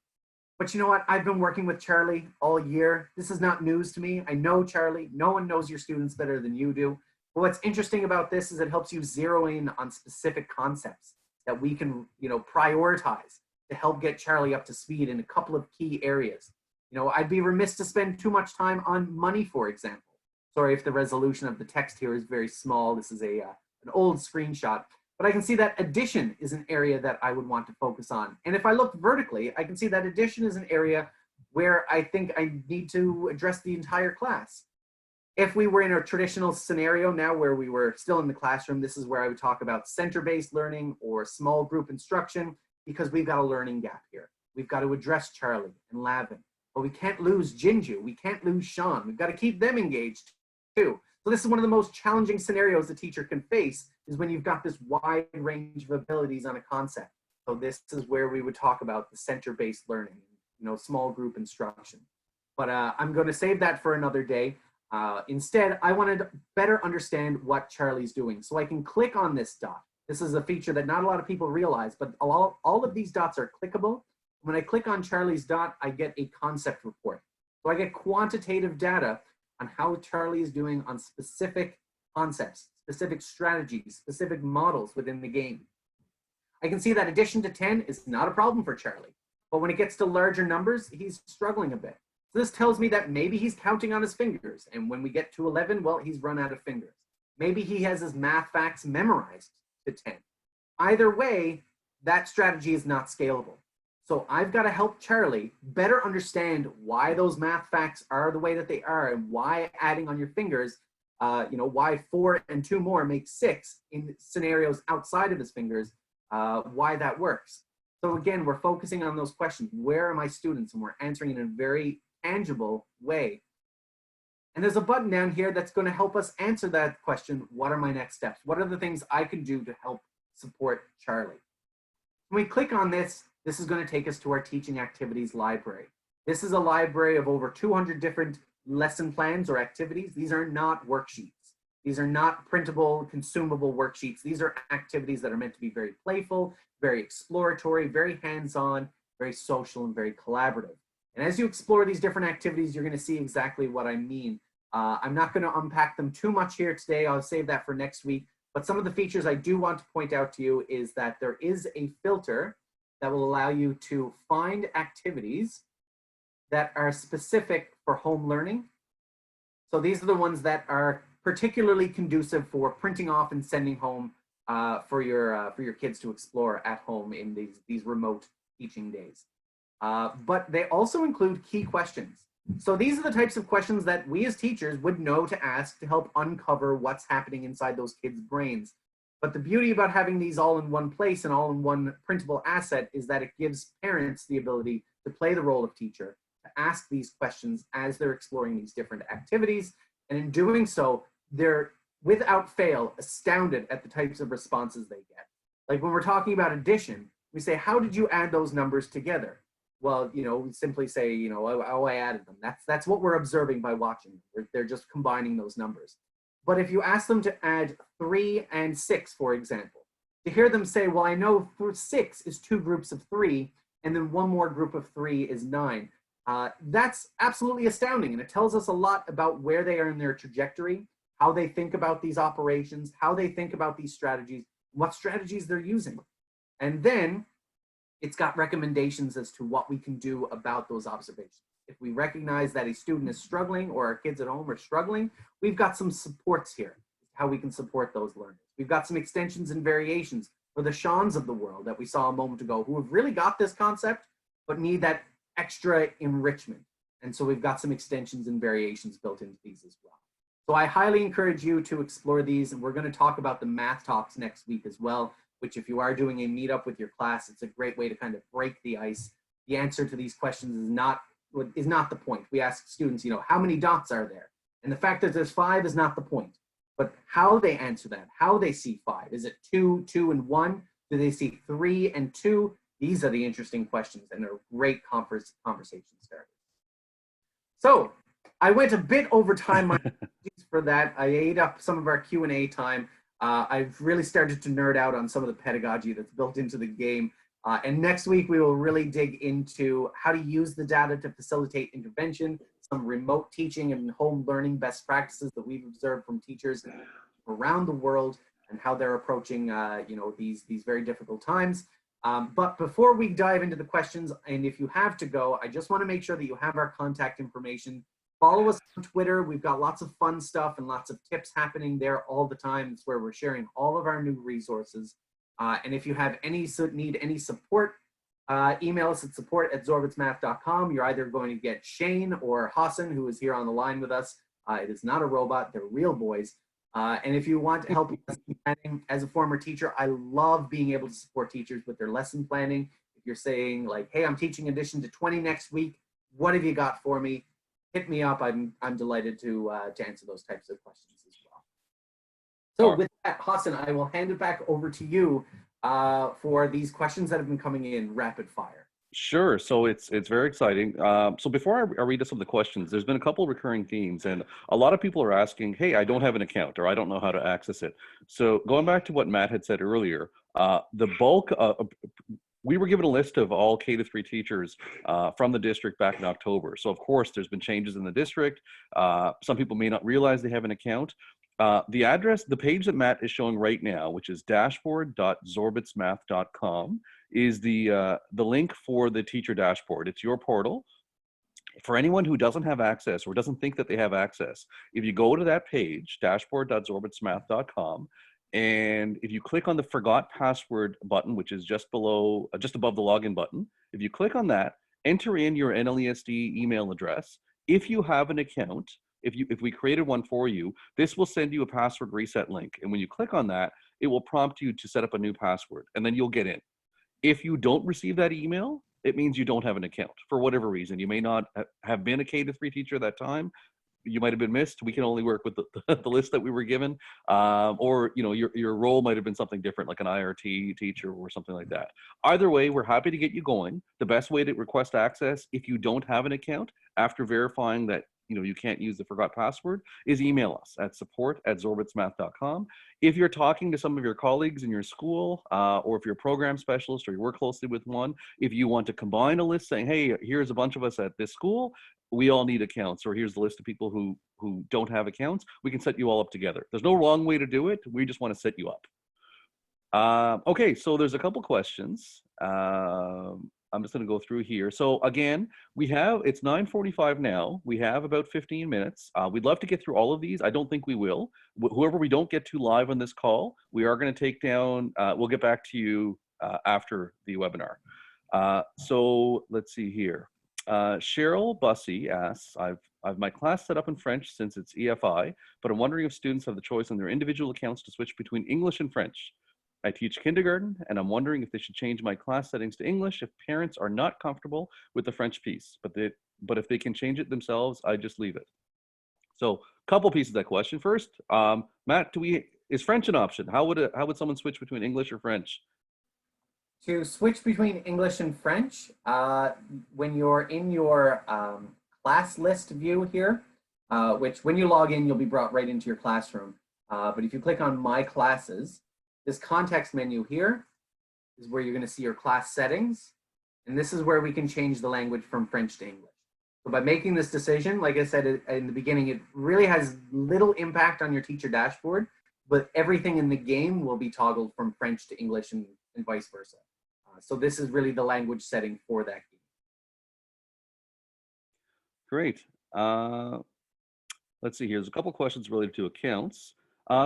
But you know what? I've been working with Charlie all year. This is not news to me. I know Charlie. No one knows your students better than you do. But what's interesting about this is it helps you zero in on specific concepts that we can, prioritize to help get Charlie up to speed in a couple of key areas. I'd be remiss to spend too much time on money, for example. Sorry if the resolution of the text here is very small. This is an old screenshot. But I can see that addition is an area that I would want to focus on. And if I look vertically, I can see that addition is an area where I think I need to address the entire class. If we were in a traditional scenario now where we were still in the classroom, this is where I would talk about center-based learning or small group instruction, because we've got a learning gap here. We've got to address Charlie and Lavin, but we can't lose Jinju. We can't lose Sean. We've got to keep them engaged too. So this is one of the most challenging scenarios a teacher can face, is when you've got this wide range of abilities on a concept. So this is where we would talk about the center-based learning, small group instruction. But I'm going to save that for another day. Instead, I wanted to better understand what Charlie's doing. So I can click on this dot. This is a feature that not a lot of people realize, but all of these dots are clickable. When I click on Charlie's dot, I get a concept report. So I get quantitative data on how Charlie is doing on specific concepts, specific strategies, specific models within the game. I can see that addition to 10 is not a problem for Charlie, but when it gets to larger numbers, he's struggling a bit. So this tells me that maybe he's counting on his fingers, and when we get to 11, well, he's run out of fingers. Maybe he has his math facts memorized to 10. Either way, that strategy is not scalable. So I've got to help Charlie better understand why those math facts are the way that they are, and why adding on your fingers, why 4 and 2 more make 6 in scenarios outside of his fingers, why that works. So again, we're focusing on those questions. Where are my students? And we're answering in a very tangible way. And there's a button down here that's going to help us answer that question. What are my next steps? What are the things I can do to help support Charlie? When we click on this, this is going to take us to our teaching activities library. This is a library of over 200 different lesson plans or activities. These are not worksheets. These are not printable, consumable worksheets. These are activities that are meant to be very playful, very exploratory, very hands-on, very social, and very collaborative. And as you explore these different activities, you're going to see exactly what I mean. I'm not going to unpack them too much here today. I'll save that for next week. But some of the features I do want to point out to you is that there is a filter that will allow you to find activities that are specific for home learning. So these are the ones that are particularly conducive for printing off and sending home for your kids to explore at home in these remote teaching days. But they also include key questions. So these are the types of questions that we as teachers would know to ask to help uncover what's happening inside those kids' brains. But the beauty about having these all in one place and all in one printable asset is that it gives parents the ability to play the role of teacher, to ask these questions as they're exploring these different activities. And in doing so, they're without fail astounded at the types of responses they get. Like when we're talking about addition, we say, how did you add those numbers together? Well, we simply say, oh, I added them. That's what we're observing by watching. They're just combining those numbers. But if you ask them to add 3 and 6, for example, to hear them say, well, I know 6 is 2 groups of 3, and then one more group of 3 is 9. That's absolutely astounding. And it tells us a lot about where they are in their trajectory, how they think about these operations, how they think about these strategies, what strategies they're using. And then it's got recommendations as to what we can do about those observations. If we recognize that a student is struggling or our kids at home are struggling, we've got some supports here, how we can support those learners. We've got some extensions and variations for the Seans of the world that we saw a moment ago who have really got this concept, but need that extra enrichment. And so we've got some extensions and variations built into these as well. So I highly encourage you to explore these, and we're going to talk about the math talks next week as well, which if you are doing a meetup with your class, it's a great way to kind of break the ice. The answer to these questions is not the point. We ask students, how many dots are there? And the fact that there's 5 is not the point, but how they answer that, how they see 5. Is it 2, 2, and 1? Do they see 3 and 2? These are the interesting questions, and they're great conversation starters. So I went a bit over time. My apologies for that. I ate up some of our Q&A time. I've really started to nerd out on some of the pedagogy that's built into the game. And next week, we will really dig into how to use the data to facilitate intervention, some remote teaching and home learning best practices that we've observed from teachers around the world and how they're approaching these very difficult times. But before we dive into the questions, and if you have to go, I just want to make sure that you have our contact information. Follow us on Twitter. We've got lots of fun stuff and lots of tips happening there all the time. It's where we're sharing all of our new resources. And if you have need any support, email us at support@zorbitsmath.com. You're either going to get Shane or Hassan, who is here on the line with us. It is not a robot, they're real boys. And if you want to help planning, as a former teacher, I love being able to support teachers with their lesson planning. If you're saying like, hey, I'm teaching addition to 20 next week, what have you got for me? Hit me up. I'm delighted to answer those types of questions as well. So with that, Hassan, I will hand it back over to you for these questions that have been coming in rapid fire. Sure. So it's very exciting. So before I read some of the questions, there's been a couple of recurring themes, and a lot of people are asking, hey, I don't have an account, or I don't know how to access it. So going back to what Matt had said earlier, the bulk of, we were given a list of all K-3 teachers from the district back in October. So of course, there's been changes in the district. Some people may not realize they have an account. The address, the page that Matt is showing right now, which is dashboard.zorbitsmath.com, is the link for the teacher dashboard. It's your portal. For anyone who doesn't have access or doesn't think that they have access, if you go to that page, dashboard.zorbitsmath.com, and if you click on the forgot password button, which is just above the login button, if you click on that, enter in your NLESD email address. If you have an account, if we created one for you, this will send you a password reset link. And when you click on that, it will prompt you to set up a new password, and then you'll get in. If you don't receive that email, it means you don't have an account for whatever reason. You may not have been a K-3 teacher at that time. you might have been missed. We can only work with the list that we were given. Or, you know, your role might have been something different, like an IRT teacher or something like that. Either way, we're happy to get you going. The best way to request access, if you don't have an account, after verifying that, you know, you can't use the forgot password, is email us at support@zorbitsmath.com. If you're talking to some of your colleagues in your school, or if you're a program specialist or you work closely with one, if you want to combine a list saying, hey, here's a bunch of us at this school, we all need accounts, or here's the list of people who don't have accounts, we can set you all up together. There's no wrong way to do it. We just want to set you up. Okay, so there's a couple questions. I'm just going to go through here. So again, it's 9:45 now. We have about 15 minutes. We'd love to get through all of these. I don't think we will. Whoever we don't get to live on this call, we are going to take down, we'll get back to you after the webinar. So let's see here. Cheryl Bussey asks, I've my class set up in French since it's EFI, but I'm wondering if students have the choice on their individual accounts to switch between English and French. I teach kindergarten, and I'm wondering if they should change my class settings to English if parents are not comfortable with the French piece, but if they can change it themselves, I just leave it. So a couple pieces of that question. First, Matt, is French an option? How would someone switch between English or French? To switch between English and French, when you're in your class list view here, which when you log in, you'll be brought right into your classroom. But if you click on My Classes, this context menu here is where you're going to see your class settings. And this is where we can change the language from French to English. So by making this decision, like I said in the beginning, it really has little impact on your teacher dashboard, but everything in the game will be toggled from French to English and vice versa. So this is really the language setting for that game. Great. Let's see here. There's a couple questions related to accounts.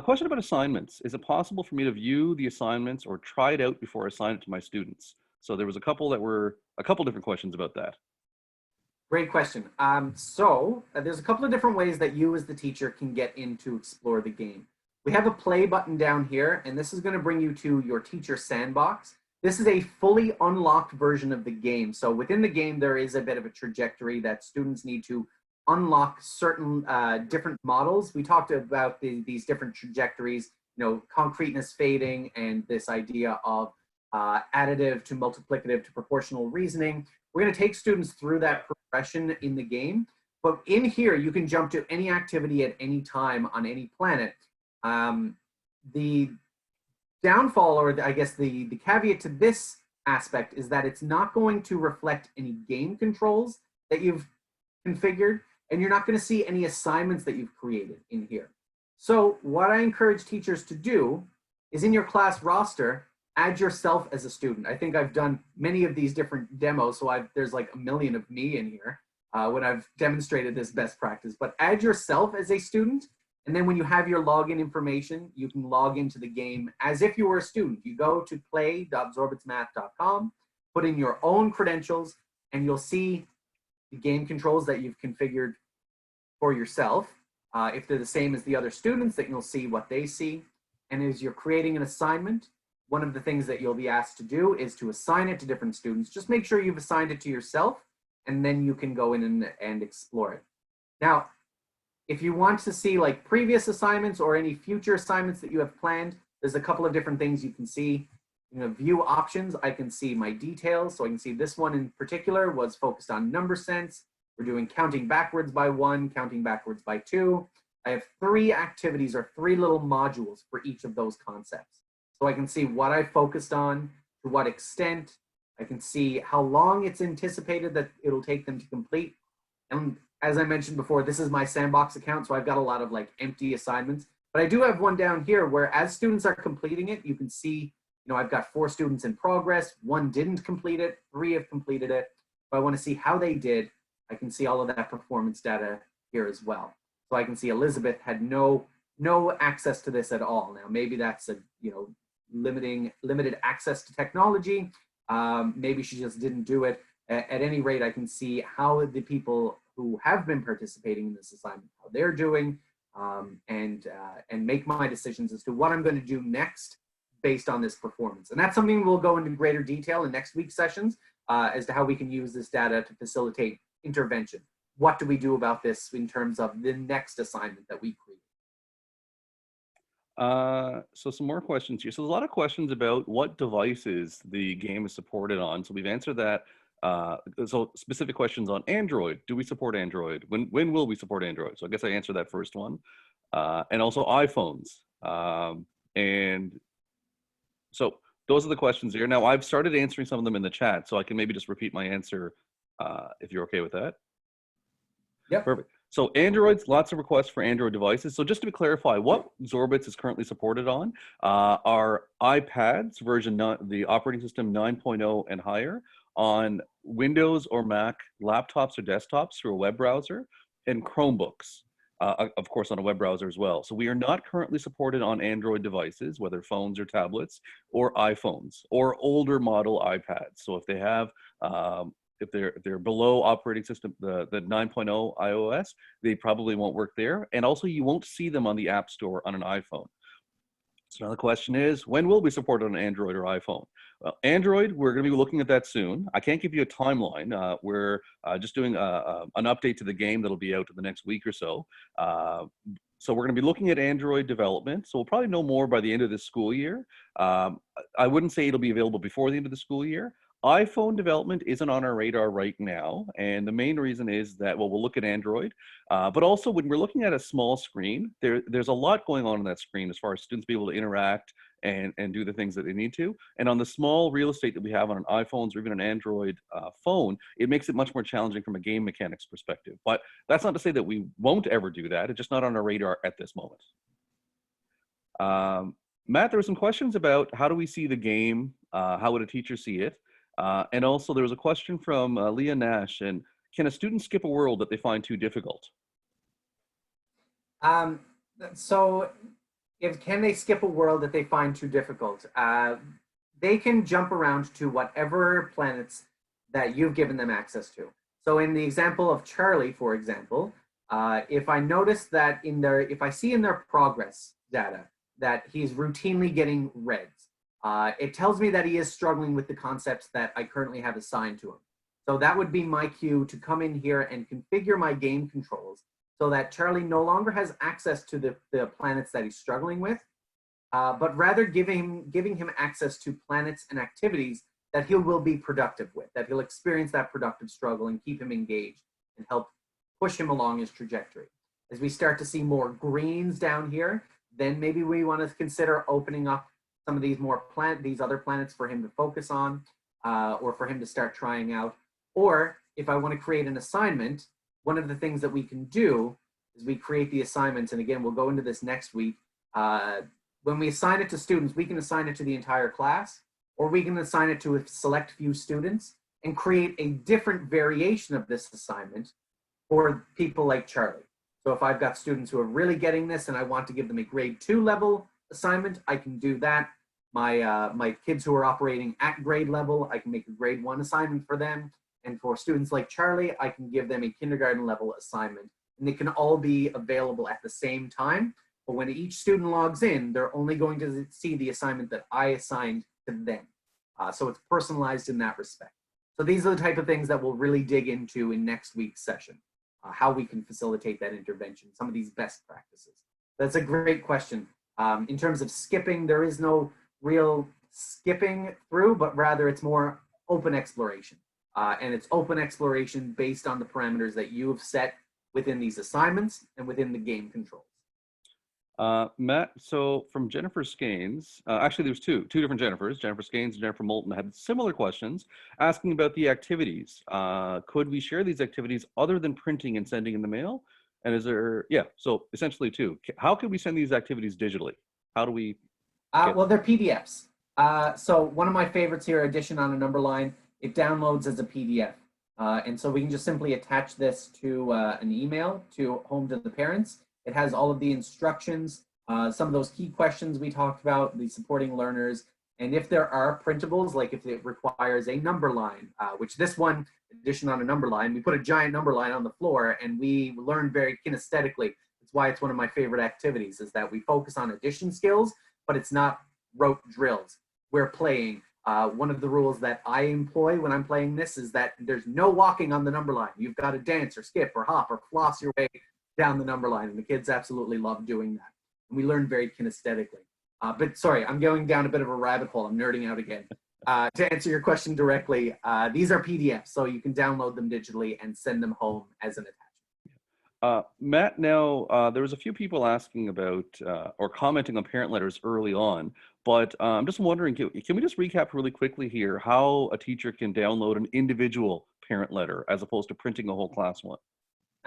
Question about assignments. Is it possible for me to view the assignments or try it out before I assign it to my students? So there was a couple different questions about that. Great question. There's a couple of different ways that you as the teacher can get in to explore the game. We have a play button down here, and this is going to bring you to your teacher sandbox. This is a fully unlocked version of the game. So within the game, there is a bit of a trajectory that students need to unlock certain different models. We talked about these different trajectories, you know, concreteness fading and this idea of additive to multiplicative to proportional reasoning. We're going to take students through that progression in the game, but in here you can jump to any activity at any time on any planet. The downfall, or I guess the caveat to this aspect, is that it's not going to reflect any game controls that you've configured, and you're not going to see any assignments that you've created in here. So what I encourage teachers to do is in your class roster, add yourself as a student. I think I've done many of these different demos, so there's like a million of me in here when I've demonstrated this best practice, but add yourself as a student. And then when you have your login information, you can log into the game as if you were a student. You go to play.zorbitsmath.com, put in your own credentials, and you'll see the game controls that you've configured for yourself. If they're the same as the other students, then you'll see what they see. And as you're creating an assignment, one of the things that you'll be asked to do is to assign it to different students. Just make sure you've assigned it to yourself, and then you can go in and explore it. Now, if you want to see like previous assignments or any future assignments that you have planned, there's a couple of different things you can see. You know, view options, I can see my details. So I can see this one in particular was focused on number sense. We're doing counting backwards by 1, counting backwards by 2. I have 3 activities or 3 little modules for each of those concepts. So I can see what I focused on, to what extent. I can see how long it's anticipated that it'll take them to complete. And as I mentioned before, this is my sandbox account, so I've got a lot of like empty assignments. But I do have one down here where as students are completing it, you can see, you know, I've got 4 students in progress, 1 didn't complete it, 3 have completed it. If I want to see how they did, I can see all of that performance data here as well. So I can see Elizabeth had no access to this at all. Now maybe that's a, you know, limited access to technology. Maybe she just didn't do it. At any rate, I can see how the people who have been participating in this assignment, how they're doing, and make my decisions as to what I'm going to do next based on this performance. And that's something we'll go into greater detail in next week's sessions as to how we can use this data to facilitate intervention. what do we do about this in terms of the next assignment that we create? So some more questions here. So there's a lot of questions about what devices the game is supported on. So we've answered that. So specific questions on Android. Do we support Android? When will we support Android? So I guess I answered that first one. And also iPhones. And so those are the questions here. Now I've started answering some of them in the chat, so I can maybe just repeat my answer if you're okay with that. Yep. Perfect. So Androids, lots of requests for Android devices. So just to clarify, what Zorbits is currently supported on are iPads version, the operating system 9.0 and higher, on Windows or Mac laptops or desktops through a web browser, and Chromebooks, of course, on a web browser as well. So we are not currently supported on Android devices, whether phones or tablets or iPhones or older model iPads. So if they have if they're below operating system, the 9.0 iOS, they probably won't work there. And also you won't see them on the App Store on an iPhone. So now the question is, when will we support it on Android or iPhone? Well, Android, we're going to be looking at that soon. I can't give you a timeline. We're just doing an update to the game that'll be out in the next week or so. So we're going to be looking at Android development. So we'll probably know more by the end of this school year. I wouldn't say it'll be available before the end of the school year. iPhone development isn't on our radar right now, and the main reason is that, well, we'll look at Android, but also when we're looking at a small screen, there's a lot going on that screen as far as students be able to interact and do the things that they need to. And on the small real estate that we have on an iPhones or even an Android phone, it makes it much more challenging from a game mechanics perspective. But that's not to say that we won't ever do that. It's just not on our radar at this moment. Matt, there were some questions about how do we see the game? How would a teacher see it? And also there was a question from Leah Nash, and can a student skip a world that they find too difficult? So can they skip a world that they find too difficult? They can jump around to whatever planets that you've given them access to. So in the example of Charlie, for example, if I notice that if I see in their progress data that he's routinely getting reds, it tells me that he is struggling with the concepts that I currently have assigned to him. So that would be my cue to come in here and configure my game controls so that Charlie no longer has access to the planets that he's struggling with, but rather giving him access to planets and activities that he will be productive with, that he'll experience that productive struggle and keep him engaged and help push him along his trajectory. As we start to see more greens down here, then maybe we want to consider opening up some of these these other planets for him to focus on, or for him to start trying out. Or if I want to create an assignment, one of the things that we can do is we create the assignments. And again, we'll go into this next week. When we assign it to students, we can assign it to the entire class, or we can assign it to a select few students and create a different variation of this assignment for people like Charlie. So if I've got students who are really getting this and I want to give them a grade 2 level assignment, I can do that. My kids who are operating at grade level, I can make a grade 1 assignment for them. And for students like Charlie, I can give them a kindergarten level assignment. And they can all be available at the same time. But when each student logs in, they're only going to see the assignment that I assigned to them. So it's personalized in that respect. So these are the type of things that we'll really dig into in next week's session, how we can facilitate that intervention, some of these best practices. That's a great question. In terms of skipping, there is no real skipping through, but rather it's more open exploration. And it's open exploration based on the parameters that you have set within these assignments and within the game controls. Matt, so from Jennifer Scanes, actually there's two different Jennifers, Jennifer Scanes and Jennifer Moulton, had similar questions asking about the activities. Could we share these activities other than printing and sending in the mail? And is there, yeah, so essentially two. How can we send these activities digitally? How do we? Well, they're PDFs. So one of my favorites here, addition on a number line, it downloads as a PDF. And so we can just simply attach this to an email to home to the parents. It has all of the instructions, some of those key questions we talked about, the supporting learners. And if there are printables, like if it requires a number line, which this one, addition on a number line, we put a giant number line on the floor and we learn very kinesthetically. That's why it's one of my favorite activities, is that we focus on addition skills, but it's not rote drills. We're playing. One of the rules that I employ when I'm playing this is that there's no walking on the number line. You've got to dance or skip or hop or floss your way down the number line. And the kids absolutely love doing that. And we learn very kinesthetically. But sorry, I'm going down a bit of a rabbit hole. I'm nerding out again. To answer your question directly, these are PDFs, so you can download them digitally and send them home as an attachment. Matt, now there was a few people asking about or commenting on parent letters early on, but I'm just wondering, can we just recap really quickly here how a teacher can download an individual parent letter as opposed to printing a whole class one?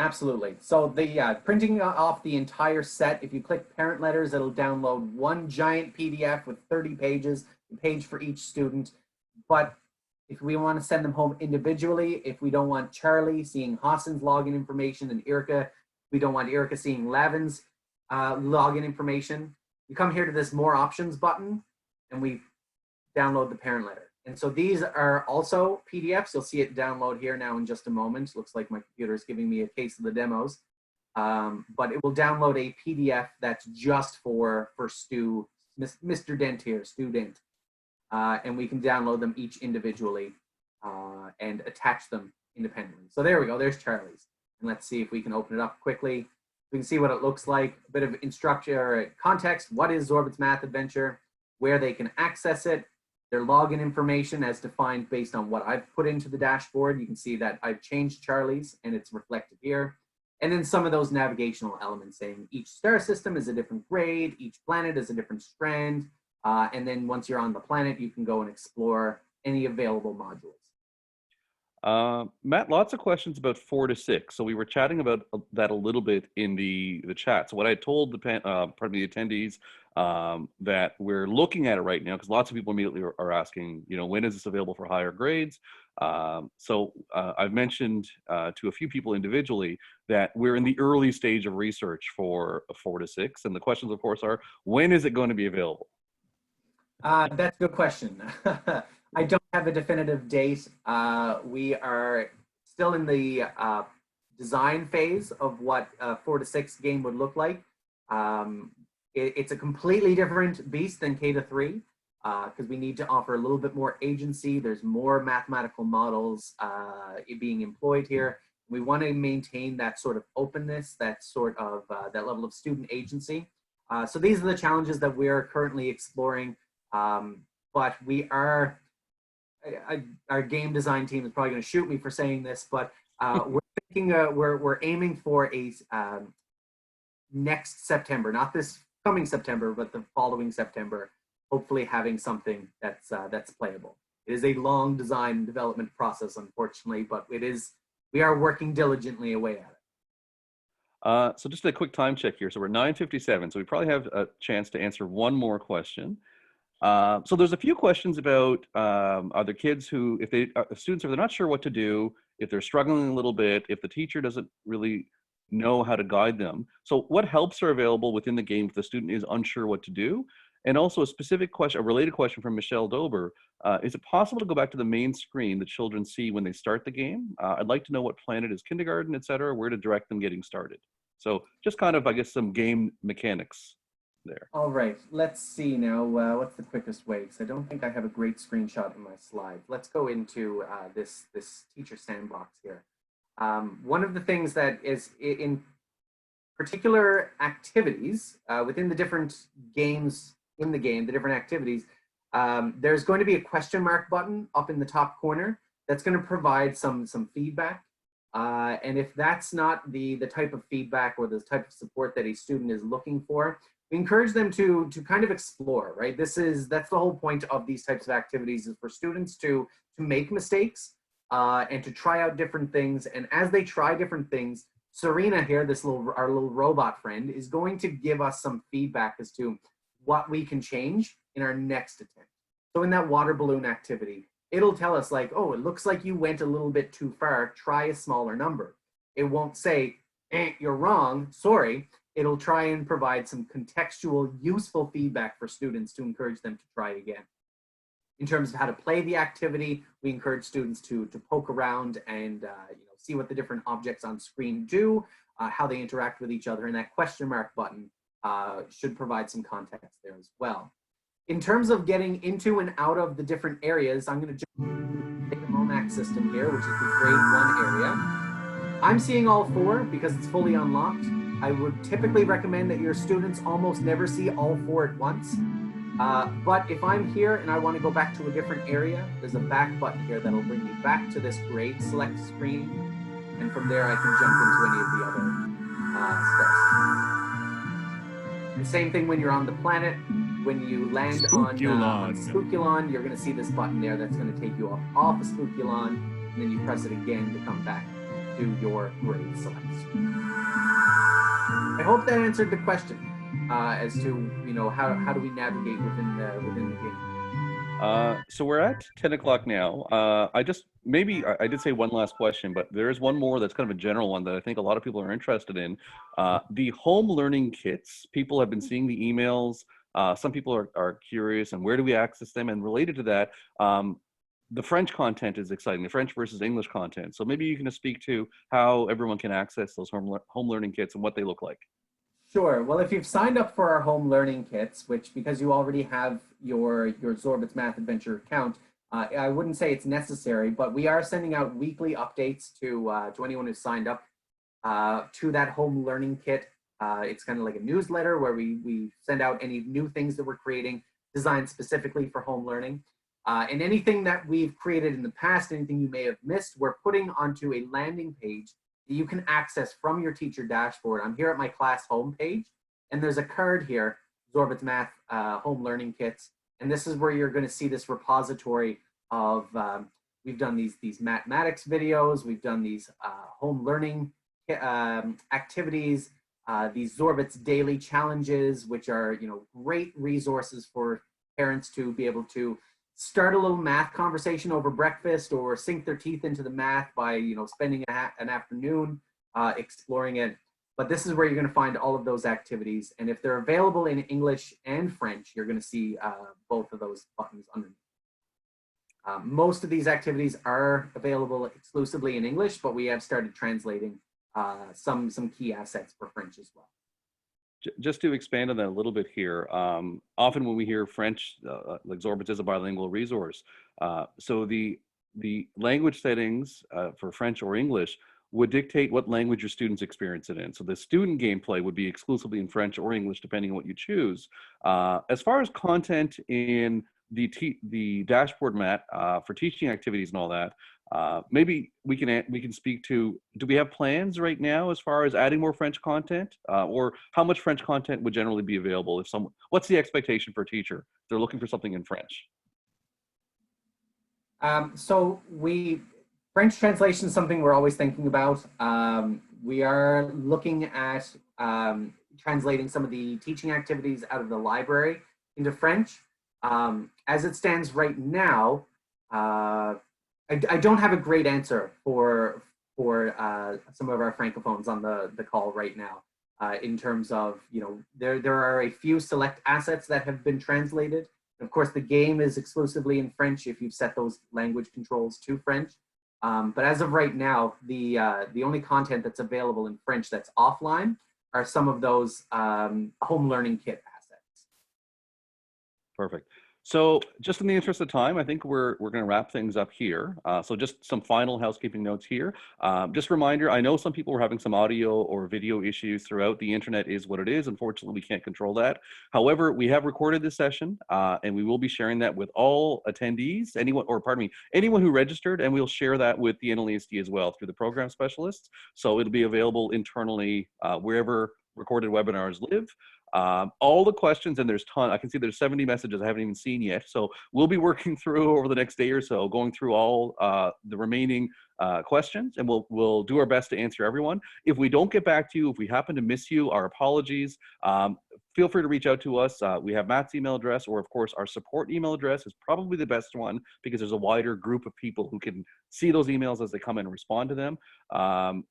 Absolutely. So the printing off the entire set, if you click parent letters, it'll download one giant PDF with 30 pages, a page for each student. But if we want to send them home individually, if we don't want Charlie seeing Hassan's login information and Erica, we don't want Erica seeing Lavin's login information, you come here to this more options button and we download the parent letter. And so these are also PDFs. You'll see it download here now in just a moment. Looks like my computer is giving me a case of the demos. But it will download a PDF that's just for Stu, Mr. Dent here, Stu Dent. And we can download them each individually and attach them independently. So there we go, there's Charlie's. And let's see if we can open it up quickly. We can see what it looks like, a bit of instruction or context. What is Zorbit's Math Adventure? Where they can access it. Their login information as defined based on what I've put into the dashboard. You can see that I've changed Charlie's and it's reflected here. And then some of those navigational elements saying each star system is a different grade, each planet is a different strand. And then once you're on the planet, you can go and explore any available modules. Matt, lots of questions about 4 to 6. So we were chatting about that a little bit in the chat. So what I told the attendees that we're looking at it right now, because lots of people immediately are asking, you know, when is this available for higher grades? So I've mentioned to a few people individually that we're in the early stage of research for 4 to 6. And the questions, of course, are when is it going to be available? That's a good question. I don't have a definitive date. We are still in the design phase of what a 4 to 6 game would look like. It's a completely different beast than K to 3 because we need to offer a little bit more agency. There's more mathematical models being employed here. We want to maintain that sort of openness, that sort of that level of student agency. So these are the challenges that we are currently exploring. But we are, our game design team is probably going to shoot me for saying this, but we're thinking, we're aiming for a next September, not this coming September, but the following September, hopefully having something that's playable. It is a long design and development process, unfortunately, but we are working diligently away at it. So just a quick time check here. So we're 9:57, so we probably have a chance to answer one more question. So there's a few questions about are there kids who, if they students, if they're not sure what to do, if they're struggling a little bit, if the teacher doesn't really know how to guide them. So what helps are available within the game if the student is unsure what to do? And also a specific question, a related question from Michelle Dober. Is it possible to go back to the main screen the children see when they start the game? I'd like to know what planet is kindergarten, et cetera, where to direct them getting started. So just kind of, I guess, some game mechanics there. All right, let's see now. What's the quickest way? Because I don't think I have a great screenshot in my slides. Let's go into this teacher sandbox here. One of the things that is in particular activities within the different games in the game, the different activities, there's going to be a question mark button up in the top corner that's going to provide some feedback. And if that's not the type of feedback or the type of support that a student is looking for, we encourage them to kind of explore, right? That's the whole point of these types of activities, is for students to make mistakes and to try out different things. And as they try different things, Serena here, our little robot friend, is going to give us some feedback as to what we can change in our next attempt. So in that water balloon activity, it'll tell us like, oh, it looks like you went a little bit too far, try a smaller number. It won't say, you're wrong, sorry. It'll try and provide some contextual, useful feedback for students to encourage them to try again. In terms of how to play the activity, we encourage students to poke around and see what the different objects on screen do, how they interact with each other, and that question mark button should provide some context there as well. In terms of getting into and out of the different areas, I'm going to jump into the Momac system here, which is the grade 1 area. I'm seeing all 4 because it's fully unlocked. I would typically recommend that your students almost never see all 4 at once. But if I'm here and I want to go back to a different area, there's a back button here that'll bring me back to this grade select screen. And from there, I can jump into any of the other steps. And same thing when you're on the planet. When you land on Spookulon, you're going to see this button there that's going to take you off of Spookulon, and then you press it again to come back to your grade select screen. I hope that answered the question as to how do we navigate within the game. So we're at 10 o'clock now. I did say one last question, but there is one more that's kind of a general one that I think a lot of people are interested in. The home learning kits. People have been seeing the emails. Some people are curious, and where do we access them? And related to that, the French content is exciting, the French versus English content. So maybe you can just speak to how everyone can access those home learning kits and what they look like. Sure. Well, if you've signed up for our home learning kits, which because you already have your Zorbit's Math Adventure account, I wouldn't say it's necessary, but we are sending out weekly updates to anyone who's signed up to that home learning kit. It's kind of like a newsletter where we send out any new things that we're creating designed specifically for home learning. And anything that we've created in the past, anything you may have missed, we're putting onto a landing page that you can access from your teacher dashboard. I'm here at my class homepage, and there's a card here, Zorbit's Math Home Learning Kits. And this is where you're going to see this repository of, we've done these mathematics videos, we've done these home learning activities, these Zorbit's daily challenges, which are great resources for parents to be able to start a little math conversation over breakfast or sink their teeth into the math by spending an afternoon exploring it. But this is where you're going to find all of those activities, and if they're available in English and French, you're going to see both of those buttons underneath. Most of these activities are available exclusively in English, but we have started translating some key assets for French as well. Just to expand on that a little bit here, often when we hear French, like Zorbit is a bilingual resource, so the language settings for French or English would dictate what language your students experience it in. So the student gameplay would be exclusively in French or English, depending on what you choose. As far as content in the dashboard, Matt, for teaching activities and all that, maybe we can speak to, do we have plans right now as far as adding more French content, or how much French content would generally be available? What's the expectation for a teacher if they're looking for something in French? French translation is something we're always thinking about. We are looking at translating some of the teaching activities out of the library into French. As it stands right now, I don't have a great answer for some of our francophones on the call right now. In terms of, there are a few select assets that have been translated. Of course, the game is exclusively in French if you've set those language controls to French. But as of right now, the only content that's available in French that's offline are some of those home learning kit assets. Perfect. So just in the interest of time, I think we're going to wrap things up here. So just some final housekeeping notes here. Just a reminder, I know some people were having some audio or video issues throughout. The internet is what it is. Unfortunately, we can't control that. However, we have recorded this session, and we will be sharing that with all attendees, anyone who registered, and we'll share that with the NLESD as well through the program specialists. So it'll be available internally wherever recorded webinars live. All the questions, and there's I can see there's 70 messages I haven't even seen yet. So we'll be working through over the next day or so, going through all the remaining questions, and we'll do our best to answer everyone. If we don't get back to you, if we happen to miss you, our apologies. Feel free to reach out to us. We have Matt's email address, or of course our support email address is probably the best one because there's a wider group of people who can see those emails as they come in and respond to them.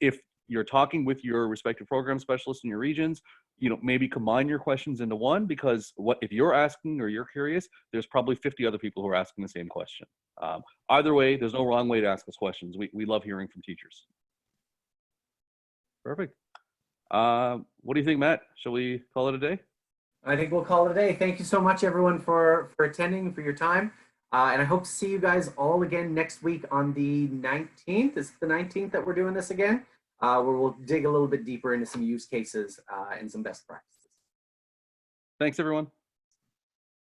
If you're talking with your respective program specialists in your regions, maybe combine your questions into one, because if you're asking or you're curious, there's probably 50 other people who are asking the same question. Either way, there's no wrong way to ask us questions. We love hearing from teachers. Perfect. What do you think, Matt? Shall we call it a day? I think we'll call it a day. Thank you so much, everyone, for attending, for your time. And I hope to see you guys all again next week on the 19th. Is it the 19th that we're doing this again? Where we'll dig a little bit deeper into some use cases and some best practices. Thanks, everyone.